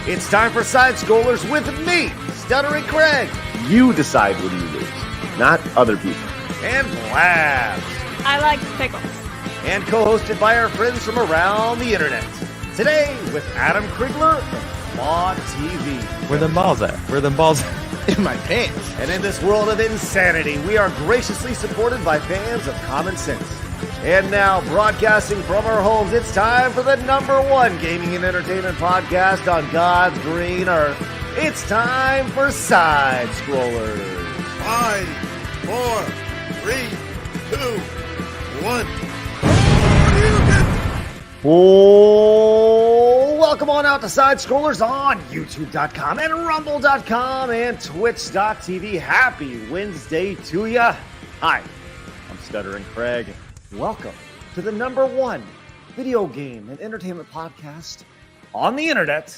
It's time for Side Scrollers with me, Stuttering Craig. You decide when you lose, not other people. And Blabs. I like pickles. And co-hosted by our friends from around the internet. Today with Adam Krigler of Thot TV. Where the balls at? Where the balls in my pants. And in this world of insanity, we are graciously supported by fans of common sense. And now, broadcasting from our homes, it's time for the #1 gaming and entertainment podcast on God's green earth. It's time for Side Scrollers. 5, 4, 3, 2, 1. Oh, welcome on out to Side Scrollers on YouTube.com and Rumble.com and Twitch.tv. Happy Wednesday to ya. Hi, I'm Stuttering Craig. Welcome to the #1 video game and entertainment podcast on the internet.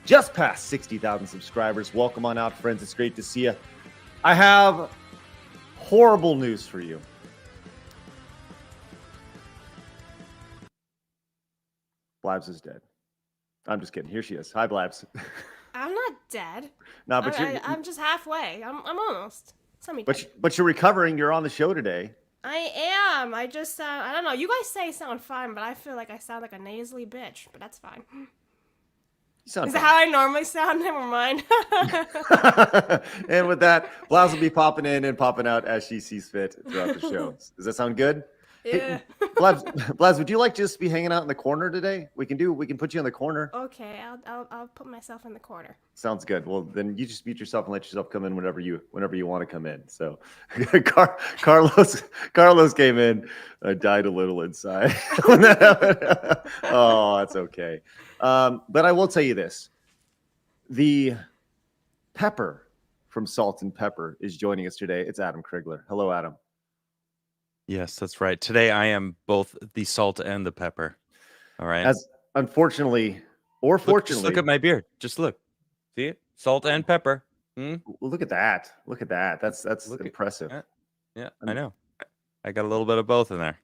Just past 60,000 subscribers. Welcome on out, friends. It's great to see you. I have horrible news for you. Blabs is dead. I'm just kidding. Here she is. Hi, Blabs. I'm not dead. No, but I'm just halfway. I'm almost. But you're recovering. You're on the show today. I am. I just sound. I don't know. You guys say sound fine, but I feel like I sound like a nasally bitch. But that's fine. Is that how I normally sound? Never mind. And with that, Blabs will be popping in and popping out as she sees fit throughout the show. Does that sound good? Yeah. Hey, Blabs, would you like to just be hanging out in the corner today? We can put you in the corner. Okay, I'll put myself in the corner. Sounds good. Well, then you just mute yourself and let yourself come in whenever you want to come in. So, Carlos came in, died a little inside when that happened. Oh, that's okay. But I will tell you this: the Pepper from Salt and Pepper is joining us today. It's Adam Krigler. Hello, Adam. Yes, that's right. Today I am both the salt and the pepper. All right. As unfortunately or fortunately, just look at my beard. Just look. See it? Salt and pepper. Look at that. Look at that. That's impressive. Yeah, I know. I got a little bit of both in there.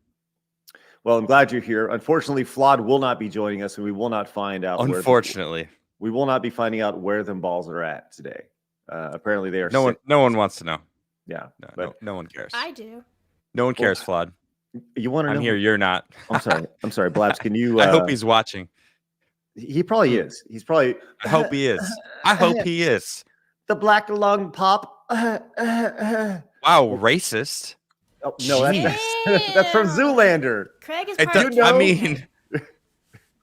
Well, I'm glad you're here. Unfortunately, Flawed will not be joining us, and we will not find out. Unfortunately, we will not be finding out where them balls are at today. Apparently, they are. No one wants to know. Yeah, no one cares. I do. No one cares, Flawed. You want to know? I'm here. You're not. I'm sorry, Blabs. Can you? I hope he's watching. He probably is. He's probably. I hope he is. I hope he is. The black lung pop. Wow, racist. Oh, no, that's from Zoolander. Craig is I mean,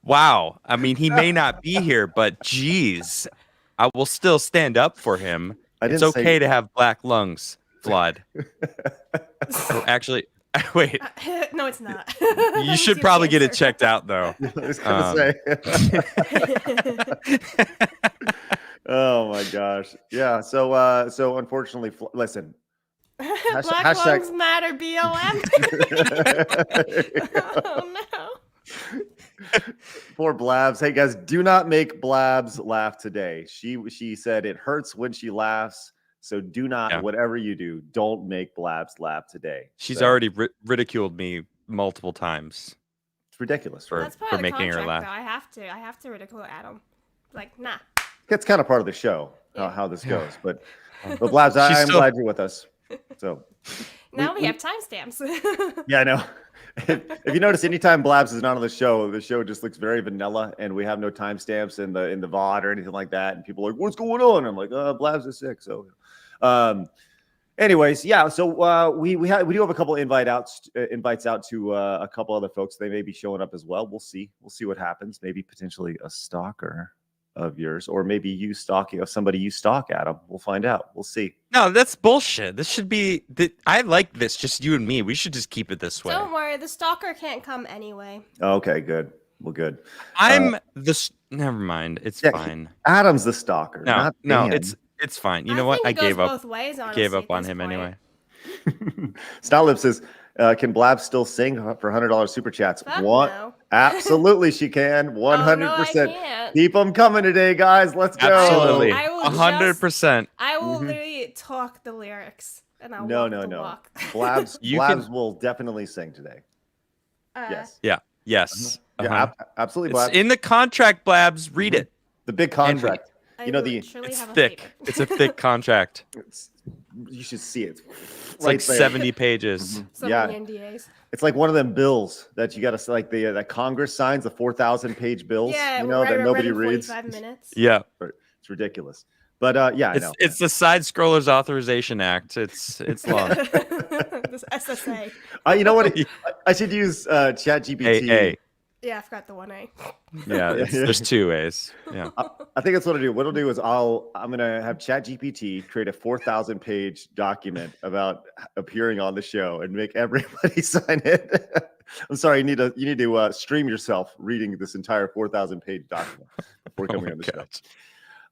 wow. I mean, he may not be here, but geez, I will still stand up for him. It's okay to have black lungs, Flawed. Actually, wait. No, it's not. You should probably get it checked out, though. I was gonna say. Oh my gosh. Yeah. So unfortunately, listen. Black lungs matter, BLM. Oh no. Poor Blabs. Hey guys, do not make Blabs laugh today. She said it hurts when she laughs. So do not, whatever you do, don't make Blabs laugh today. She's already ridiculed me multiple times. It's ridiculous for making her laugh. Though. I have to ridicule Adam. Like, nah. It's kind of part of the show, how this goes. But Blabs, I'm glad you're with us. So now we have timestamps. Yeah, I know. If you notice, anytime Blabs is not on the show just looks very vanilla, and we have no timestamps in the VOD or anything like that. And people are like, "What's going on?" I'm like, "Blabs is sick." So, anyways, yeah. So we do have a couple invites out to a couple other folks. They may be showing up as well. We'll see what happens. Maybe potentially a stalker of yours, or maybe you stalking somebody you stalk, Adam. We'll find out. We'll see. No, that's bullshit. This should be. I like this. Just you and me. We should just keep it this way. Don't worry. The stalker can't come anyway. Okay, good. Well, good. I'm never mind. It's fine. Adam's the stalker. No, it's fine. You know what? I gave up. Both ways, honestly, gave up on him anyway. Stylip says, "Can Blab still sing for $100 super chats?" No. Absolutely, she can. 100%. Oh, no, Keep them coming today, guys. Let's go. Absolutely. 100%. I will literally talk the lyrics, and I'll walk. Blabs will definitely sing today. Yes. Yeah. Yes. Yeah, absolutely, Blabs. It's in the contract, Blabs. Read it. The big contract. It's thick. It's a thick contract. You should see it. It's like 70 pages. Mm-hmm. So many NDAs. It's like one of them bills that you got to like that Congress signs, the 4,000 page bills. Yeah, that nobody reads. 45 minutes. Yeah, it's ridiculous. But yeah, it's the Side Scrollers Authorization Act. It's long. This SSA. You know what? I should use ChatGPT. Yeah, I forgot the 1A. Yeah, there's 2 A's. Yeah. I think that's what I'll do. What I'll do is I'm gonna have ChatGPT create a 4,000 page document about appearing on the show and make everybody sign it. I'm sorry, you need to stream yourself reading this entire 4,000 page document before coming on the show.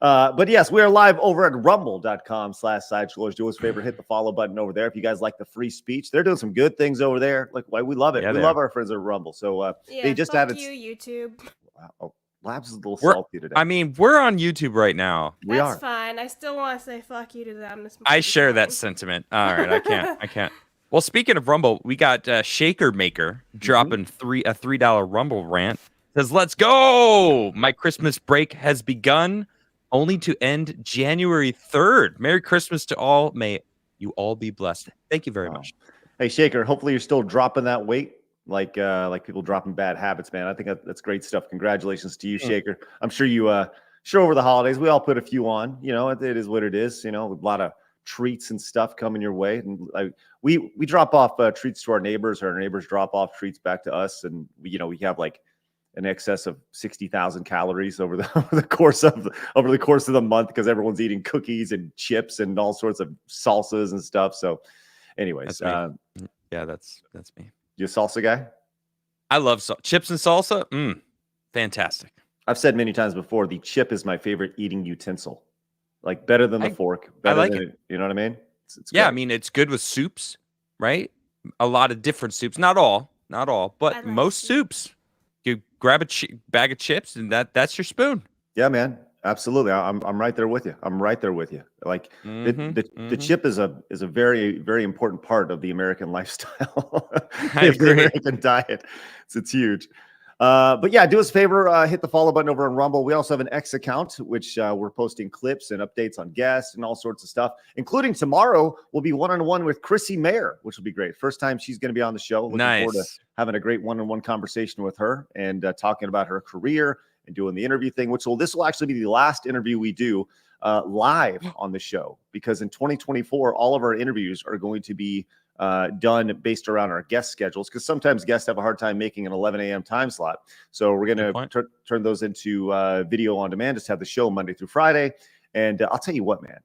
But yes, we are live over at rumble.com/sidescrollers. Do us a favor, hit the follow button over there. If you guys like the free speech, they're doing some good things over there. Like, why we love it. We love our friends at Rumble. So they just added you, YouTube. Wow. Labs is a little salty today. I mean, we're on YouTube right now. That's fine. I still want to say fuck you to them. I share that sentiment. All right, I can't. Well, speaking of Rumble, we got Shaker Maker dropping a $3 Rumble rant. Says, "Let's go! My Christmas break has begun, only to end January 3rd. Merry Christmas to all. May you all be blessed." Thank you very much. Hey, Shaker, hopefully you're still dropping that weight like people dropping bad habits, man. I think that's great stuff. Congratulations to you, Shaker. I'm sure you over the holidays, we all put a few on. It is what it is. A lot of treats and stuff coming your way. And we drop off treats to our neighbors. Our neighbors drop off treats back to us. And, we have like in excess of 60,000 calories over the course of the month because everyone's eating cookies and chips and all sorts of salsas and stuff. So anyways, that's me. You a salsa guy? I love chips and salsa. Fantastic. I've said many times before, the chip is my favorite eating utensil. Like better than the fork. I like it. You know what I mean? It's yeah, I mean, it's good with soups, right? A lot of different soups. Not all, but most soups. You grab a bag of chips and that's your spoon. Yeah, man. Absolutely. I'm right there with you. Like the chip is a very, very important part of the American lifestyle. I agree. The American diet. It's huge. But yeah, do us a favor, hit the follow button over on Rumble. We also have an X account, which we're posting clips and updates on guests and all sorts of stuff, including tomorrow we'll be one-on-one with Chrissy Mayer, which will be great. First time she's going to be on the show. Looking forward to having a great one-on-one conversation with her and talking about her career and doing the interview thing, this will actually be the last interview we do live on the show, because in 2024, all of our interviews are going to be done based around our guest schedules, because sometimes guests have a hard time making an 11 a.m. time slot. So we're going to turn those into video on demand, just have the show Monday through Friday. And I'll tell you what, man,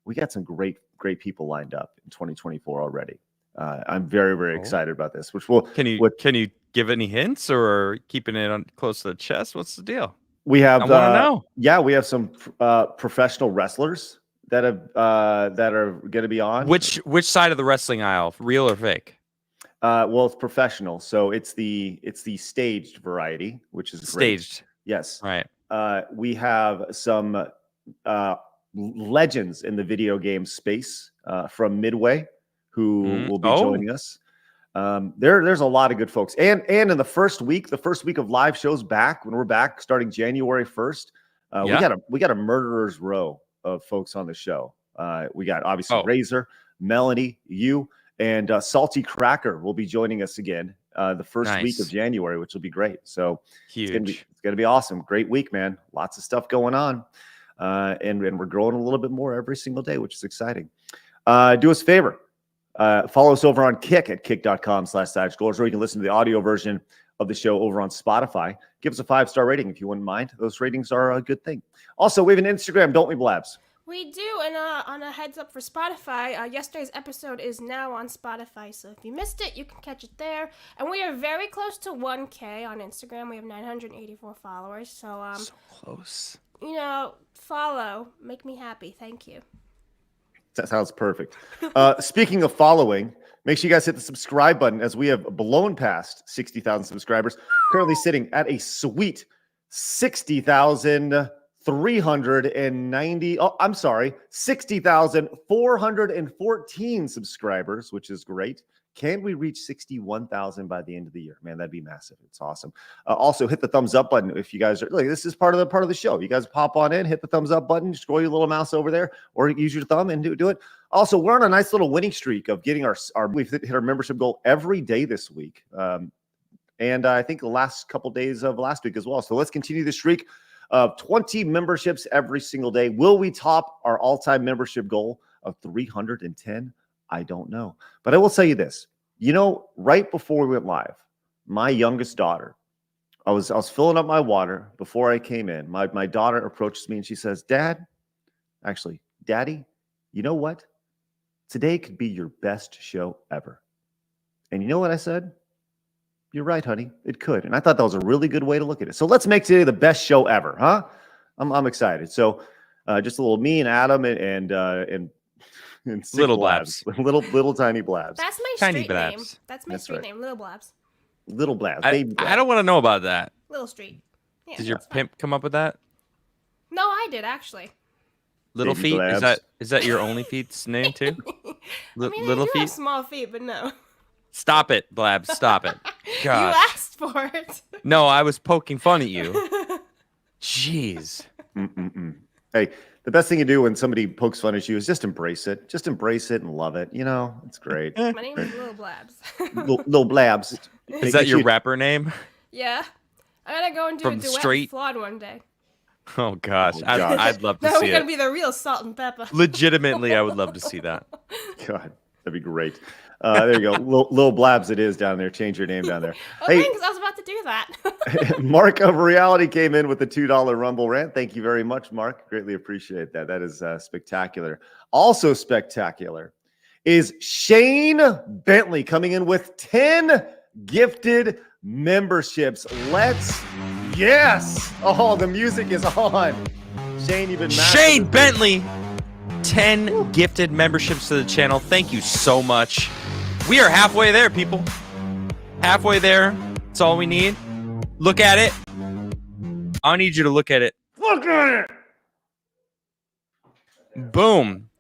we got some great people lined up in 2024 already. I'm very, very excited about this, can you give any hints, or keeping it on close to the chest? What's the deal? We have, I want to know. Yeah, we have some professional wrestlers that are going to be on. Which side of the wrestling aisle, real or fake? Well, it's professional, so it's the staged variety, which is staged. Great. Yes, right. We have some legends in the video game space from Midway who will be joining us. There's a lot of good folks, and in the first week of live shows back, when we're back starting January 1st, we got a murderer's row of folks on the show. We got obviously Razor, Melanie, you, and Salty Cracker will be joining us again the first week of January, which will be great. So huge. It's gonna be awesome. Great week, man. Lots of stuff going on, and we're growing a little bit more every single day, which is exciting. Do us a favor. Follow us over on Kick at kick.com/sidescrollers, or you can listen to the audio version of the show over on Spotify. Give us a 5-star rating if you wouldn't mind. Those ratings are a good thing. Also, we have an Instagram, don't we, Blabs? We do, and on a heads up for Spotify, yesterday's episode is now on Spotify, so if you missed it, you can catch it there. And we are very close to 1K on Instagram. We have 984 followers, so close. Follow, make me happy. Thank you. That sounds perfect. Speaking of following, make sure you guys hit the subscribe button, as we have blown past 60,000 subscribers, currently sitting at a sweet 60,414 subscribers, which is great. Can we reach 61,000 by the end of the year? Man, that'd be massive. It's awesome. Also, hit the thumbs up button if you guys are like, this is part of the show. You guys pop on in, hit the thumbs up button, scroll your little mouse over there, or use your thumb and do it. Also, we're on a nice little winning streak of getting we've hit our membership goal every day this week. And I think the last couple days of last week as well. So let's continue the streak of 20 memberships every single day. Will we top our all-time membership goal of 310? I don't know. But I will tell you this. Right before we went live, my youngest daughter, I was filling up my water before I came in. My daughter approaches me and she says, Daddy, you know what? Today could be your best show ever. And you know what I said? You're right, honey. It could. And I thought that was a really good way to look at it. So let's make today the best show ever, huh? I'm excited. So just a little me and Adam and Little Blabs. little tiny Blabs. That's my Tiny street name. Blabs. That's my street name, Little Blabs. Little Blabs. Baby Blabs. I don't want to know about that. Little street. Yeah, Did your that's fine. pimp come up with that? No, I did actually. Little Baby feet? Blabs. Is that your only feet's name too? I mean, Little I do have feet? small feet, but no. Stop it, Blabs. Stop it. You Gosh. asked for it. No, I was poking fun at you. Jeez. Hey, the best thing you do when somebody pokes fun at you is just embrace it. Just embrace it and love it. It's great. My name is Little Blabs. Little Blabs. Is that your rapper name? Yeah. I gotta go and do From a duet Straight- with Flawed one day. Oh gosh, Oh, gosh. I'd love to No, see we're gonna it. be the real salt and pepper. Legitimately, I would love to see that. God, that'd be great. There you go. Little Blabs it is down there. Change your name down there. Oh, Hey, thanks. I was about to do that. Mark of Reality came in with the $2 Rumble rant. Thank you very much, Mark. Greatly appreciate that. That is spectacular. Also spectacular is Shane Bentley coming in with 10 gifted memberships. Yes. Oh, the music is on. Shane, you've been Shane Bentley, 10 gifted memberships to the channel. Thank you so much. We are halfway there, people. Halfway there. That's all we need. Look at it. I need you to look at it. Look at it. Boom.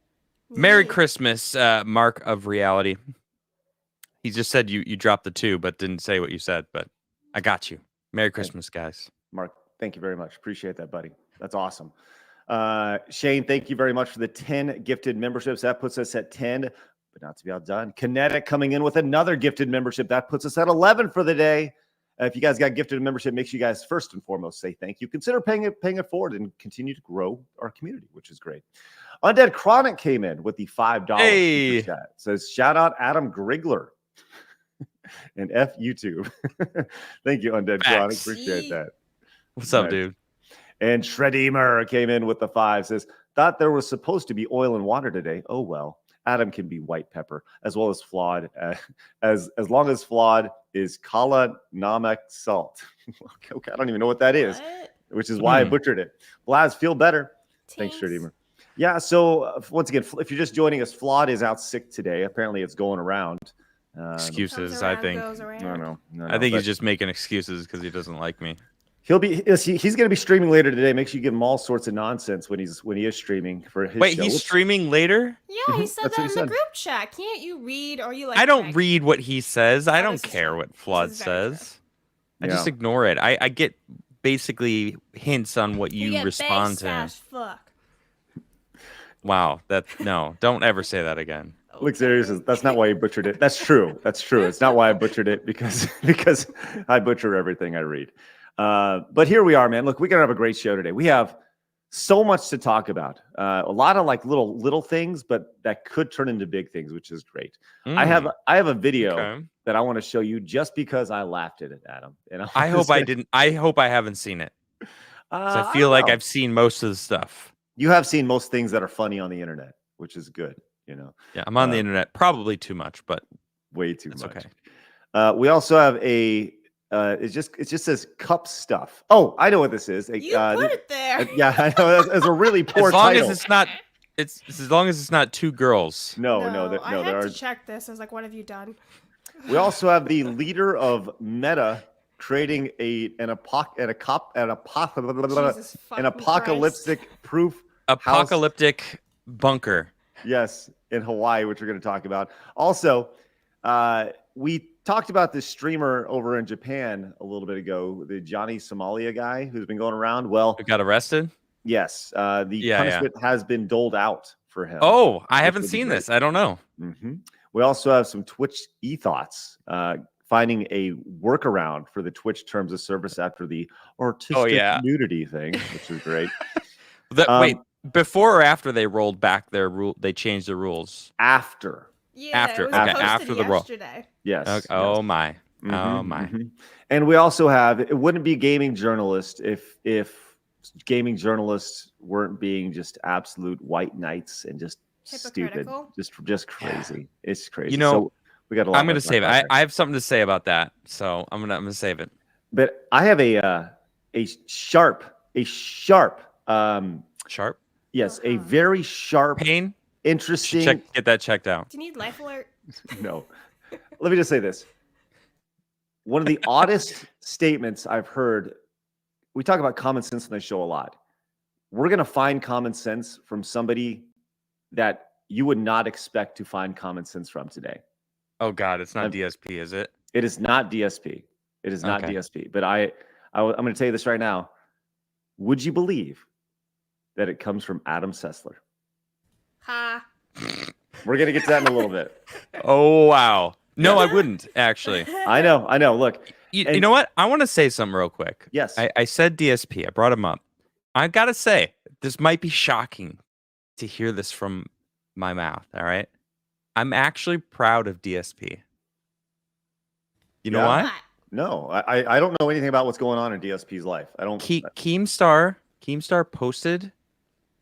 Merry Christmas, Mark of Reality. He just said you dropped the 2, but didn't say what you said, but I got you. Merry Christmas, guys. Mark, thank you very much. Appreciate that, buddy. That's awesome. Shane, thank you very much for the 10 gifted memberships. That puts us at 10, but not to be outdone. Kinetic coming in with another gifted membership. That puts us at 11 for the day. If you guys got gifted membership, make sure you guys first and foremost say thank you. Consider paying it forward and continue to grow our community, which is great. Undead Chronic came in with the $5 Hey. super chat. Says shout out Adam Grigler and F YouTube. Thank you, Undead Chronic. Facts. Appreciate that. What's up, Nice. dude? And Shreddimer came in with the 5. Says, thought there was supposed to be oil and water today. Oh, well. Adam can be white pepper as well as flawed. As long as flawed is kala namak salt. Okay, I don't even know what that is, which is why I butchered it. Blaz, feel better. Thanks, Shreddimer. Yeah, so once again, if you're just joining us, Flawed is out sick today. Apparently it's going around. Excuses, I think. No, I think he's just making excuses because he doesn't like me. He's going to be streaming later today. Make sure you give him all sorts of nonsense when he is streaming for his Wait, show. he's streaming later? Yeah, he said That's that what in he the said. group chat. Can't you read or you like? I don't Greg? read what he says. I Oh, don't this is care true. what Flood This is very true. says. I just ignore it. I get basically hints on what you get respond to. /fuck. Wow, don't ever say that again. Look, serious. That's not why he butchered it. That's true. That's true. It's not why I butchered it because I butcher everything I read. But here we are, man. Look, we're gonna have a great show today. We have so much to talk about. A lot of like little things, but that could turn into big things, which is great. I have a video that I want to show you just because I laughed at it, Adam. And I hope I didn't. I hope I haven't seen it. 'Cause I feel like I've seen most of the stuff. You have seen most things that are funny on the internet, which is good. Yeah, I'm on the internet probably too much, but way too it's much. okay. We also have a. It just says cup stuff. Oh, I know what this is. You put it there. Yeah, I know. That's a really poor As long title. as it's not, it's as long as it's not 2 girls. No, I there had are. to check this. I was like, what have you done? We also have the leader of Meta creating an apocalyptic proof Apocalyptic bunker. Yes, in Hawaii, which we're going to talk about. Also, We talked about this streamer over in Japan a little bit ago, the Johny Somali guy who's been going around. Well, Who got arrested? Yes. The punishment has been doled out for him. Oh, I haven't seen this. I don't know. Mm-hmm. We also have some Twitch e-thoughts, finding a workaround for the Twitch terms of service after the artistic nudity thing, which is great. Wait, before or after they rolled back their rule, they changed the rules? After. Yeah, after. Okay, after the roll. Yes. Okay. Oh my. Mm-hmm, oh my. Mm-hmm. And we also have, it wouldn't be gaming journalists if gaming journalists weren't being just absolute white knights and just stupid, just crazy. Yeah. It's crazy. You know, so we got a lot. I'm going to save it. I have something to say about that, so I'm gonna save it. But I have a sharp. Sharp. Yes, a very sharp, interesting. Get that checked out. Do you need life alert? No. Let me just say this. One of the oddest statements I've heard. We talk about common sense on the show a lot. We're going to find common sense from somebody that you would not expect to find common sense from today. Oh God, it's not DSP, is it? It is not DSP. It is not DSP. But I'm going to tell you this right now. Would you believe that it comes from Adam Sessler? Ha. We're going to get to that in a little bit. Oh, wow. No, I wouldn't, actually. I know. Look. You know what? I want to say something real quick. Yes. I said DSP. I brought him up. I got to say, this might be shocking to hear this from my mouth, all right? I'm actually proud of DSP. You know why? No, I don't know anything about what's going on in DSP's life. I don't. Keemstar posted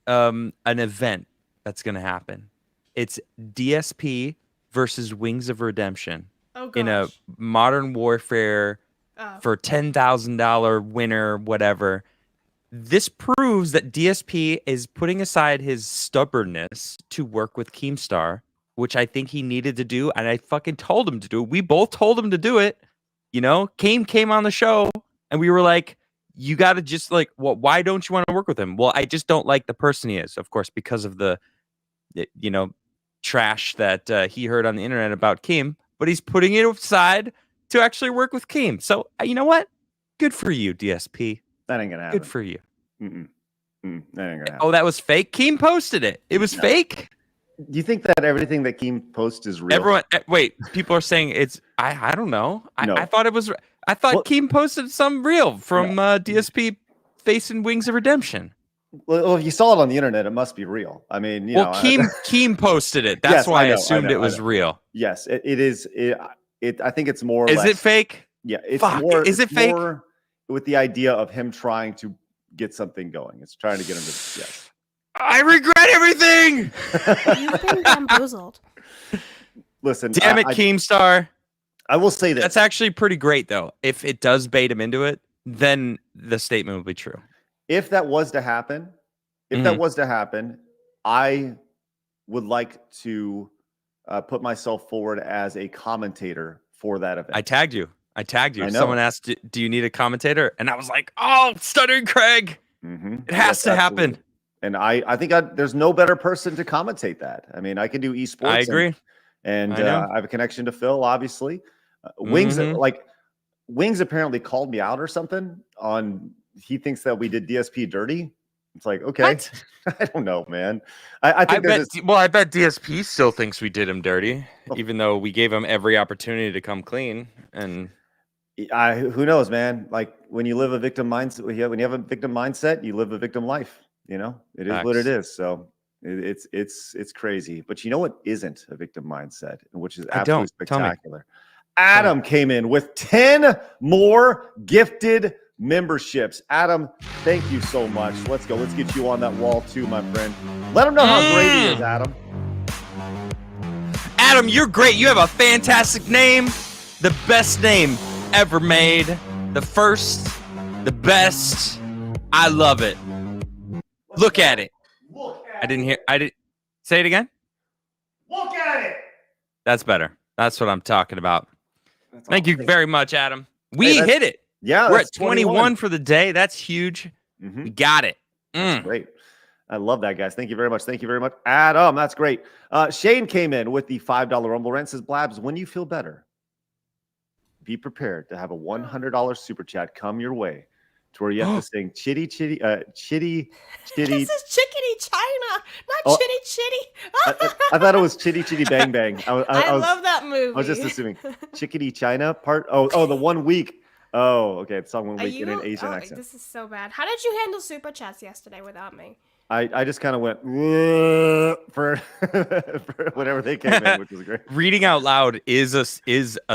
an event that's going to happen. It's DSP versus Wings of Redemption in a Modern Warfare for $10,000 winner, whatever. This proves that DSP is putting aside his stubbornness to work with Keemstar, which I think he needed to do, and I fucking told him to do it. We both told him to do it. You know, came on the show, and we were like, you got to just like, well, why don't you want to work with him? Well, I just don't like the person he is, of course, because of the, you know, trash that he heard on the internet about Keem, but he's putting it aside to actually work with Keem. So, you know what? Good for you, DSP. That ain't gonna happen. Good for you. That ain't gonna happen. Oh, that was fake? Keem posted it. It was fake? Do you think that everything that Keem posts is real? Everyone, wait, people are saying it's, I don't know. No. I thought it was, Keem posted some real from DSP facing Wings of Redemption. Well, if you saw it on the internet, it must be real. I mean, you know. Keem posted it. That's why I assumed it was real. Yes, it is. I think it's more. Is it fake? Yeah, it's Fuck. more. Is it fake? More with the idea of him trying to get something going. It's trying to get him to. Yes. I regret everything. You've been bamboozled. Listen, damn it, Keemstar. I will say this. That's actually pretty great, though. If it does bait him into it, then the statement will be true. If that was to happen, I would like to put myself forward as a commentator for that event. I tagged you. Someone asked, do you need a commentator? And I was like, oh, Stuttering Craig. Mm-hmm. It has to happen. And I think there's no better person to commentate that. I mean, I can do esports. I agree. And I have a connection to Phil, obviously. Wings apparently called me out or something on. He thinks that we did DSP dirty. It's like, okay, what? I don't know, man. I bet DSP still thinks we did him dirty, even though we gave him every opportunity to come clean. And who knows, man? Like when you live a victim mindset, when you have a victim mindset, you live a victim life. You know, it is what it is. So it's crazy. But you know what isn't a victim mindset, and which is absolutely spectacular. Adam came in with 10 more gifted memberships. Adam, thank you so much. Let's go. Let's get you on that wall too, my friend. Let him know how great he is, Adam. Adam, you're great. You have a fantastic name. The best name ever made. The first, the best. I love it. Look at it. I didn't say it again. Look at it. That's better. That's what I'm talking about. Thank you very much, Adam. We hit it. Yeah, we're at 21 for the day. That's huge. Mm-hmm. We got it. That's great. I love that, guys. Thank you very much. Thank you very much. Adam, that's great. Shane came in with the $5 Rumble Rant. Says, Blabs, when you feel better, be prepared to have a $100 super chat come your way to where you have to sing chitty. This is Chickadee China, not Chitty Chitty. I thought it was Chitty Chitty Bang Bang. I love that movie. I was just assuming Chickadee China part. Oh, the 1 week. Oh, okay. It's on 1 week in an Asian accent. This is so bad. How did you handle super chats yesterday without me? I just kind of went for whenever they came in, which was great. Reading out loud is a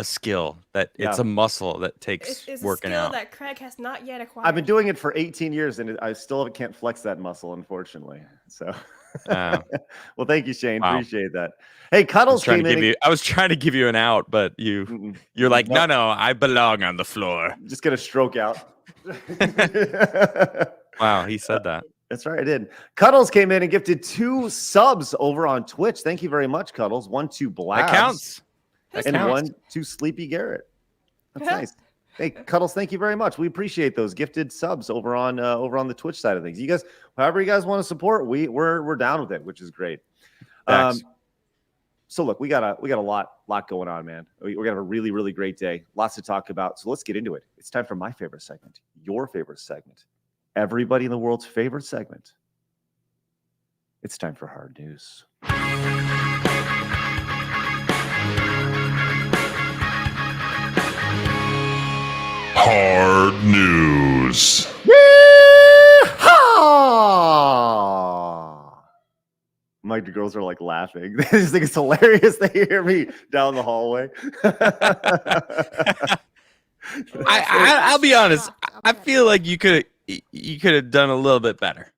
skill that it's a muscle that takes it's working out. It's a skill that Craig has not yet acquired. I've been doing it for 18 years, and I still can't flex that muscle, unfortunately. So, well, thank you, Shane. Wow. Appreciate that. Hey, Cuddles came in. I was trying to give you an out, but you're like, no, I belong on the floor. Just gonna stroke out. Wow, he said that. That's right, I did. Cuddles came in and gifted 2 subs over on Twitch. Thank you very much, Cuddles. 1 to Blabs. That counts. And 1 to Sleepy Garrett. That's nice. Hey, Cuddles, thank you very much. We appreciate those gifted subs over on the Twitch side of things. You guys, however you guys want to support, we're down with it, which is great. So look, we got a lot going on, man. We're gonna have a really, really great day. Lots to talk about. So let's get into it. It's time for my favorite segment, your favorite segment, everybody in the world's favorite segment. It's time for hard news. Hard news. Mike, the girls are like laughing. They just think it's hilarious. They hear me down the hallway. I'll be honest. I feel like you could have done a little bit better.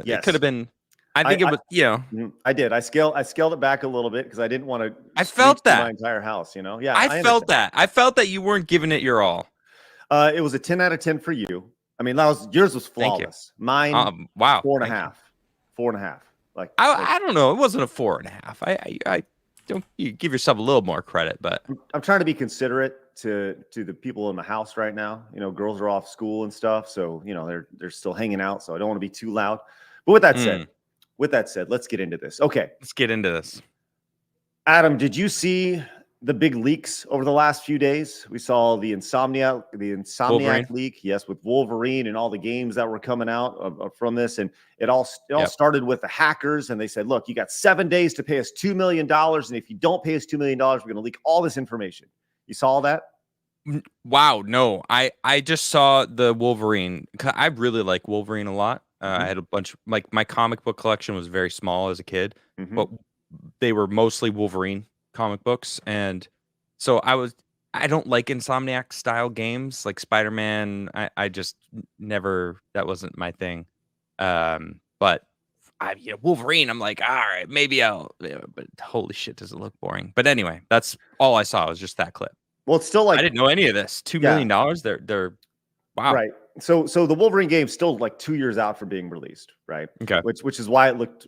Yes. It could have been. I think it was. I did. I scaled it back a little bit because I didn't want to. I felt that my entire house. Yeah, I felt that. I felt that you weren't giving it your all. It was a 10 out of 10 for you. I mean, yours was flawless. Mine, wow, 4.5. 4.5. I don't know. It wasn't a 4.5. I don't. You give yourself a little more credit, but I'm trying to be considerate to the people in the house right now. Girls are off school and stuff, so they're still hanging out. So I don't want to be too loud. But with that said, let's get into this. Okay, let's get into this. Adam, did you see the big leaks over the last few days? We saw the Insomniac leak, yes, with Wolverine and all the games that were coming out from this, and it all started with the hackers, and they said, "Look, you got 7 days to pay us $2 million, and if you don't pay us $2 million, we're going to leak all this information." You saw that? Wow, no, I just saw the Wolverine. I really like Wolverine a lot. I had a bunch, like my comic book collection was very small as a kid, but they were mostly Wolverine comic books, and so I don't like Insomniac style games like Spider-Man. I just never, that wasn't my thing. But Wolverine, I'm like, all right, maybe but holy shit, does it look boring. But anyway, that's all I saw was just that clip. Well, it's still like, I didn't know any of this. $2 million. They're wow. Right. So the Wolverine game's still like 2 years out from being released, right? Okay. Which is why it looked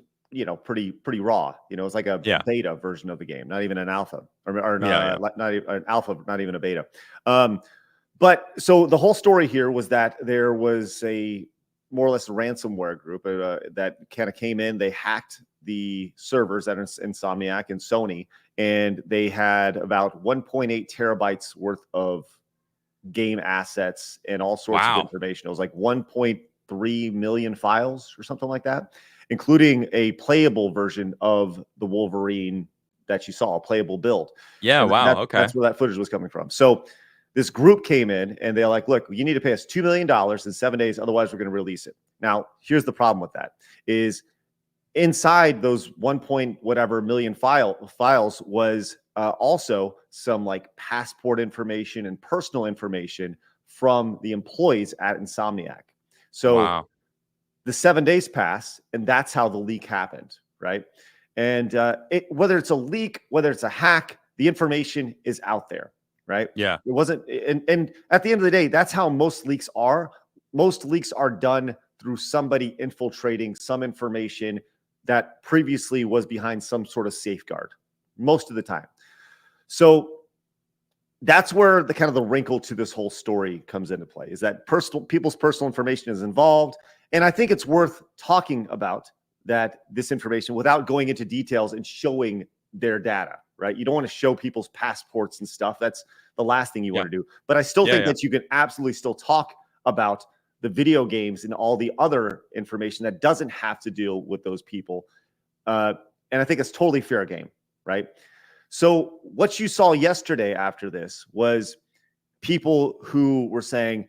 pretty raw. It's like a beta version of the game, not even an alpha, or not even an alpha, not even a beta. But so the whole story here was that there was a more or less ransomware group that kind of came in. They hacked the servers at Insomniac and Sony, and they had about 1.8 terabytes worth of game assets and all sorts of information. It was like 1.3 million files or something like that, including a playable version of the Wolverine that you saw, a playable build. Yeah, and wow, okay. That's where that footage was coming from. So this group came in and they're like, "Look, you need to pay us $2 million in 7 days, otherwise we're going to release it." Now, here's the problem with that is inside those 1 whatever million files was also some like passport information and personal information from the employees at Insomniac. So the 7 days pass, and that's how the leak happened, right? And whether it's a leak, whether it's a hack, the information is out there, right? Yeah. It wasn't, and at the end of the day, that's how most leaks are. Most leaks are done through somebody infiltrating some information that previously was behind some sort of safeguard, most of the time. So that's where the kind of the wrinkle to this whole story comes into play, is that people's personal information is involved. And I think it's worth talking about this information without going into details and showing their data, right? You don't want to show people's passports and stuff. That's the last thing you want to do. But I still think that you can absolutely still talk about the video games and all the other information that doesn't have to deal with those people. And I think it's totally fair game, right? So what you saw yesterday after this was people who were saying,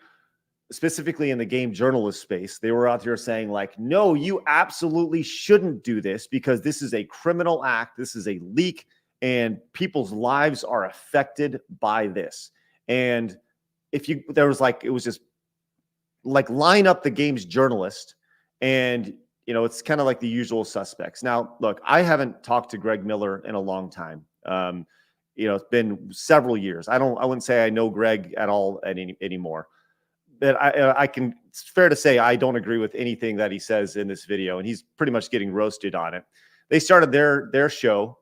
specifically in the game journalist space, they were out there saying like, no, you absolutely shouldn't do this because this is a criminal act. This is a leak and people's lives are affected by this. And it was just like line up the game's journalist and, it's kind of like the usual suspects. Now, look, I haven't talked to Greg Miller in a long time. It's been several years. I wouldn't say I know Greg at all anymore. But it's fair to say I don't agree with anything that he says in this video, and he's pretty much getting roasted on it. They started their show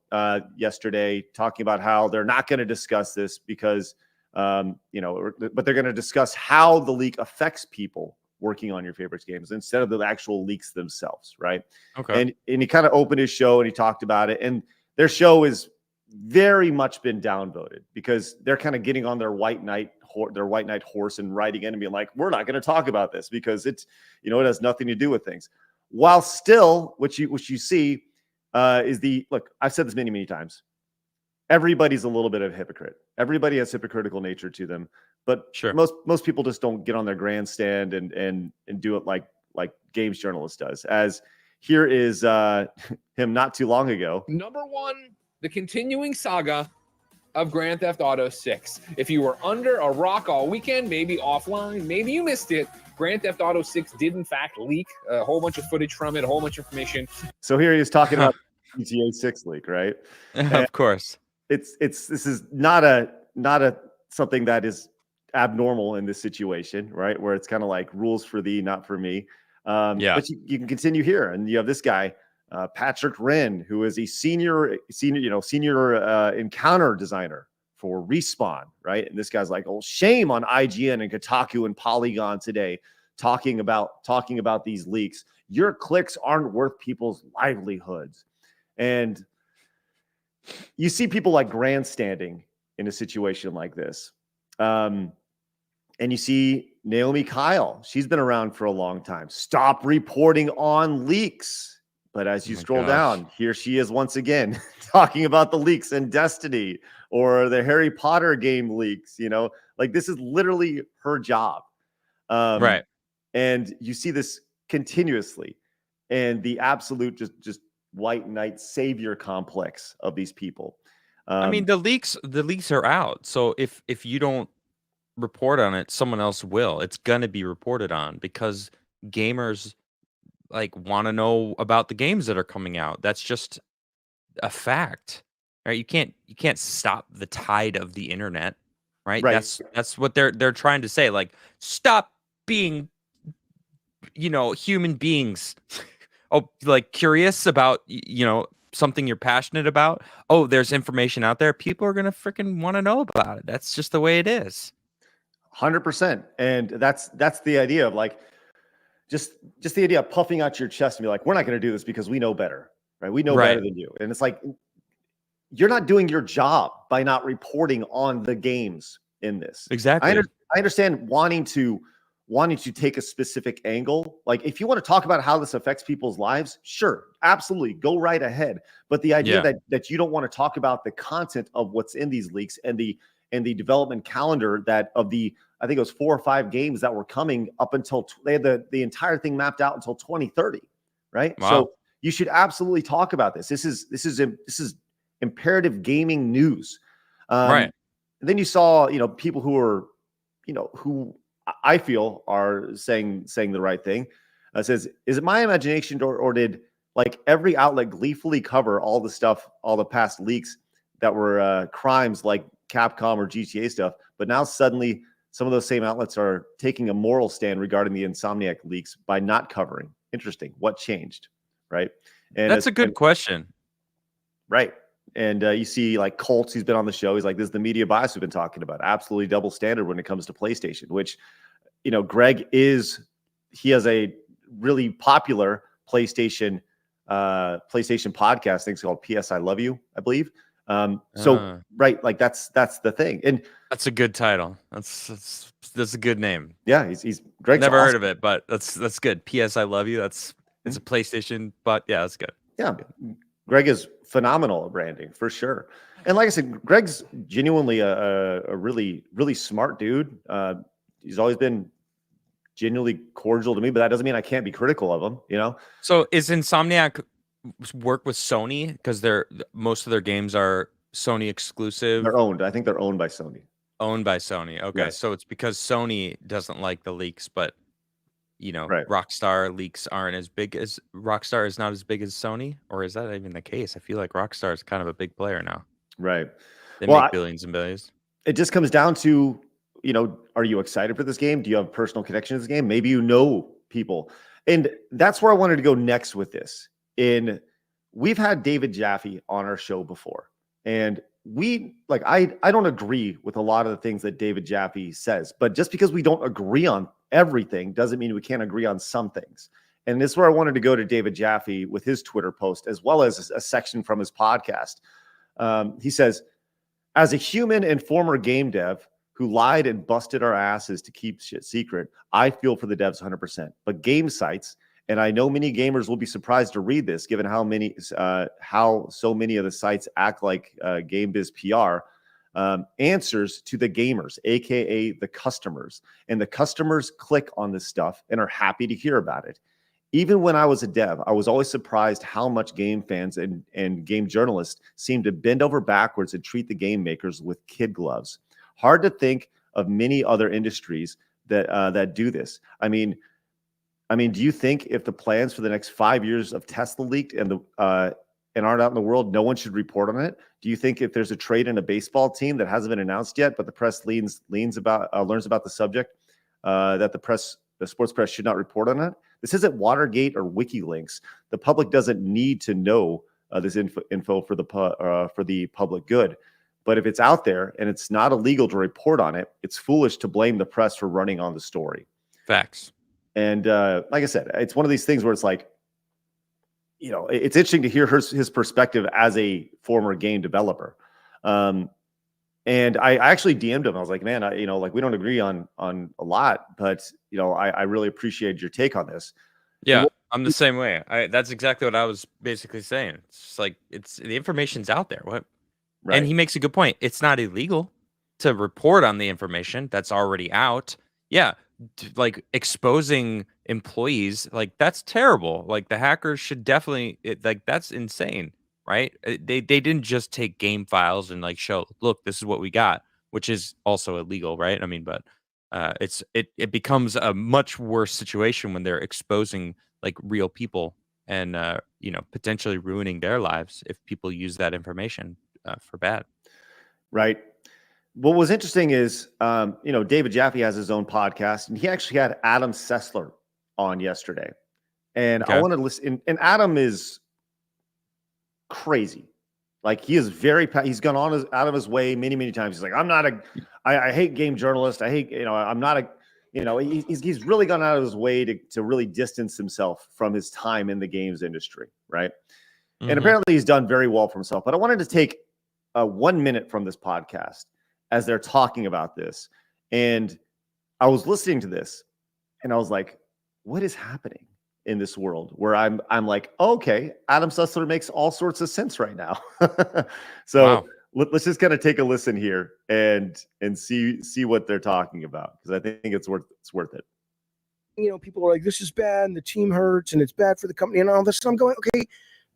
yesterday talking about how they're not going to discuss this because, but they're going to discuss how the leak affects people working on your favorite games instead of the actual leaks themselves, right? Okay. And he kind of opened his show and he talked about it, and their show is very much been downvoted because they're kind of getting on their white knight horse and riding in and being like, we're not going to talk about this because it's, it has nothing to do with things. While still, what you see is look, I've said this many, many times. Everybody's a little bit of a hypocrite. Everybody has hypocritical nature to them, but sure, most people just don't get on their grandstand and do it like games journalist does. As here is him not too long ago. Number one, the continuing saga of Grand Theft Auto 6. If you were under a rock all weekend, maybe offline, maybe you missed it, Grand Theft Auto 6 did in fact leak a whole bunch of footage from it, a whole bunch of information. So here he is talking about GTA 6 leak, right? Of course. This is not something that is abnormal in this situation, right? Where it's kind of like rules for thee, not for me. But you can continue here, and you have this guy, Patrick Wren, who is a senior encounter designer for Respawn, right? And this guy's like, oh, shame on IGN and Kotaku and Polygon today, talking about these leaks. Your clicks aren't worth people's livelihoods. And you see people like grandstanding in a situation like this. And you see Naomi Kyle. She's been around for a long time. Stop reporting on leaks. But as you scroll down, here she is once again talking about the leaks in Destiny or the Harry Potter game leaks. Like this is literally her job. Right. And you see this continuously, and the absolute just white knight savior complex of these people. I mean, the leaks are out. So if you don't report on it, someone else will. It's gonna be reported on because gamers want to know about the games that are coming out. That's just a fact, right? You can't stop the tide of the internet, right? That's what they're trying to say. Like, stop being, human beings. Curious about, something you're passionate about. Oh, there's information out there. People are gonna freaking want to know about it. That's just the way it is. 100%, and that's the idea of just the idea of puffing out your chest and be like, we're not going to do this because we know better, right? We know better than you. And it's like, you're not doing your job by not reporting on the games in this. Exactly. I understand wanting to take a specific angle. Like if you want to talk about how this affects people's lives, sure, absolutely, go right ahead. But the idea that you don't want to talk about the content of what's in these leaks and the development calendar I think it was 4 or 5 games that were coming up until they had the entire thing mapped out until 2030, right? Wow. So you should absolutely talk about this. This is imperative gaming news, right? And then you saw people who are who I feel are saying the right thing. Says, is it my imagination or did every outlet gleefully cover all the stuff, all the past leaks that were crimes like Capcom or GTA stuff, but now suddenly some of those same outlets are taking a moral stand regarding the Insomniac leaks by not covering. Interesting. What changed? Right. And that's a good question. Right. And you see like Colts, he's been on the show. He's like, this is the media bias we've been talking about. Absolutely double standard when it comes to PlayStation, which, Greg he has a really popular PlayStation podcast. I think it's called PS I Love You, I believe. Right. Like that's the thing. And that's a good title. That's a good name. Yeah. He's Greg's never awesome. heard of it, but that's good. PS I Love You. It's a PlayStation, but yeah, that's good. Yeah. Greg is phenomenal at branding for sure. And like I said, Greg's genuinely a really, really smart dude. He's always been genuinely cordial to me, but that doesn't mean I can't be critical of him, So is Insomniac work with Sony? Because most of their games are Sony exclusive. They're owned. I think they're owned by Sony. Owned by Sony. Okay. Yes. So it's because Sony doesn't like the leaks, but Right. Rockstar leaks aren't as big as Rockstar is not as big as Sony, or is that even the case? I feel like Rockstar is kind of a big player now. Right. They make billions and billions. It just comes down to, are you excited for this game? Do you have personal connection to this game? Maybe you know people. And that's where I wanted to go next with this. We've had David Jaffe on our show before. And I don't agree with a lot of the things that David Jaffe says, but just because we don't agree on everything doesn't mean we can't agree on some things. And this is where I wanted to go to David Jaffe with his Twitter post, as well as a section from his podcast. He says, as a human and former game dev who lied and busted our asses to keep shit secret, I feel for the devs 100%. But game sites, and I know many gamers will be surprised to read this, given how so many of the sites act like game biz PR, answers to the gamers, aka the customers. And the customers click on this stuff and are happy to hear about it. Even when I was a dev, I was always surprised how much game fans and game journalists seem to bend over backwards and treat the game makers with kid gloves. Hard to think of many other industries that do this. I mean, do you think if the plans for the next 5 years of Tesla leaked and aren't out in the world, no one should report on it? Do you think if there's a trade in a baseball team that hasn't been announced yet, but the press learns about the subject, that the sports press should not report on it? This isn't Watergate or WikiLeaks. The public doesn't need to know this info for the public good. But if it's out there and it's not illegal to report on it, it's foolish to blame the press for running on the story. Facts. And like I said, it's one of these things where it's like, it's interesting to hear his perspective as a former game developer. And I actually DM'd him. I was like, man, we don't agree on a lot, but I really appreciate your take on this. Yeah, I'm the same way. That's exactly what I was basically saying. It's just like the information's out there. What? Right. And he makes a good point. It's not illegal to report on the information that's already out. Yeah, like exposing employees, like that's terrible. Like the hackers should definitely that's insane. Right? They didn't just take game files and like show, look, this is what we got, which is also illegal, right? I mean, but it becomes a much worse situation when they're exposing like real people and potentially ruining their lives if people use that information for bad. Right. What was interesting is, David Jaffe has his own podcast, and he actually had Adam Sessler on yesterday, and I wanted to listen. And Adam is crazy. Like he's gone out of his way many times. He's like, I hate game journalists. I hate, I'm not a, he's really gone out of his way to really distance himself from his time in the games industry. Right. Mm-hmm. And apparently he's done very well for himself, but I wanted to take 1 minute from this podcast as they're talking about this. And I was listening to this and I was like, what is happening in this world where I'm like, okay, Adam Sessler makes all sorts of sense right now. So wow. Let's just kind of take a listen here and see what they're talking about, because I think it's worth it. People are like, this is bad and the team hurts and it's bad for the company and all this. So I'm going, okay,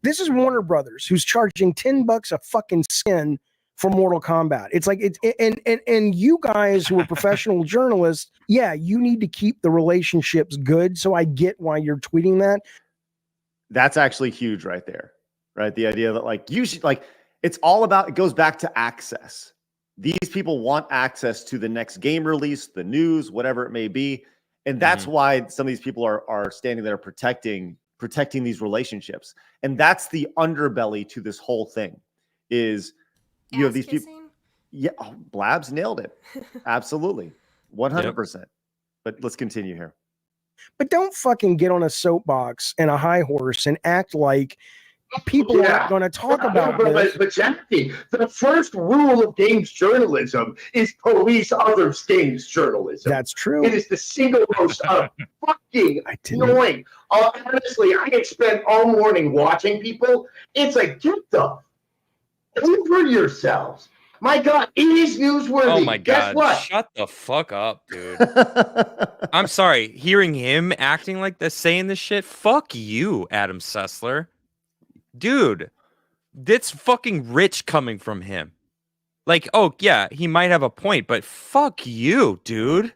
this is Warner Brothers who's charging $10 a fucking skin for Mortal Kombat. It's like and you guys who are professional journalists, yeah, you need to keep the relationships good. So I get why you're tweeting that. That's actually huge right there. Right? The idea that like you should it goes back to access. These people want access to the next game release, the news, whatever it may be. And that's why some of these people are standing there protecting these relationships. And that's the underbelly to this whole thing. is you have Ass these people. kissing? Yeah, Blabs nailed it. Absolutely, 100%. But let's continue here. But don't fucking get on a soapbox and a high horse and act like people aren't going to talk about this. But Jaffe, the first rule of games journalism is police others' games journalism. That's true. It is the single most fucking annoying. Honestly, I had spent all morning watching people. It's like, get the over yourselves. My God, it is newsworthy. Oh my Guess God. what? Shut the fuck up, dude. I'm sorry. Hearing him acting like this, saying this shit, fuck you, Adam Sessler. Dude, that's fucking rich coming from him. Like, oh, yeah, he might have a point, but fuck you, dude.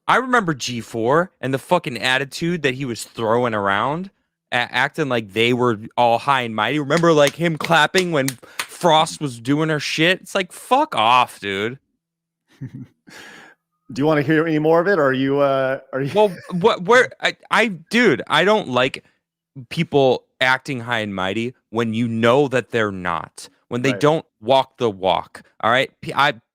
I remember G4 and the fucking attitude that he was throwing around, acting like they were all high and mighty. Remember, like, him clapping when Frost was doing her shit? It's like, fuck off, dude. Do you want to hear any more of it, or are you? Well, dude, I don't like people acting high and mighty when you know that they're not, when they don't walk the walk. All right,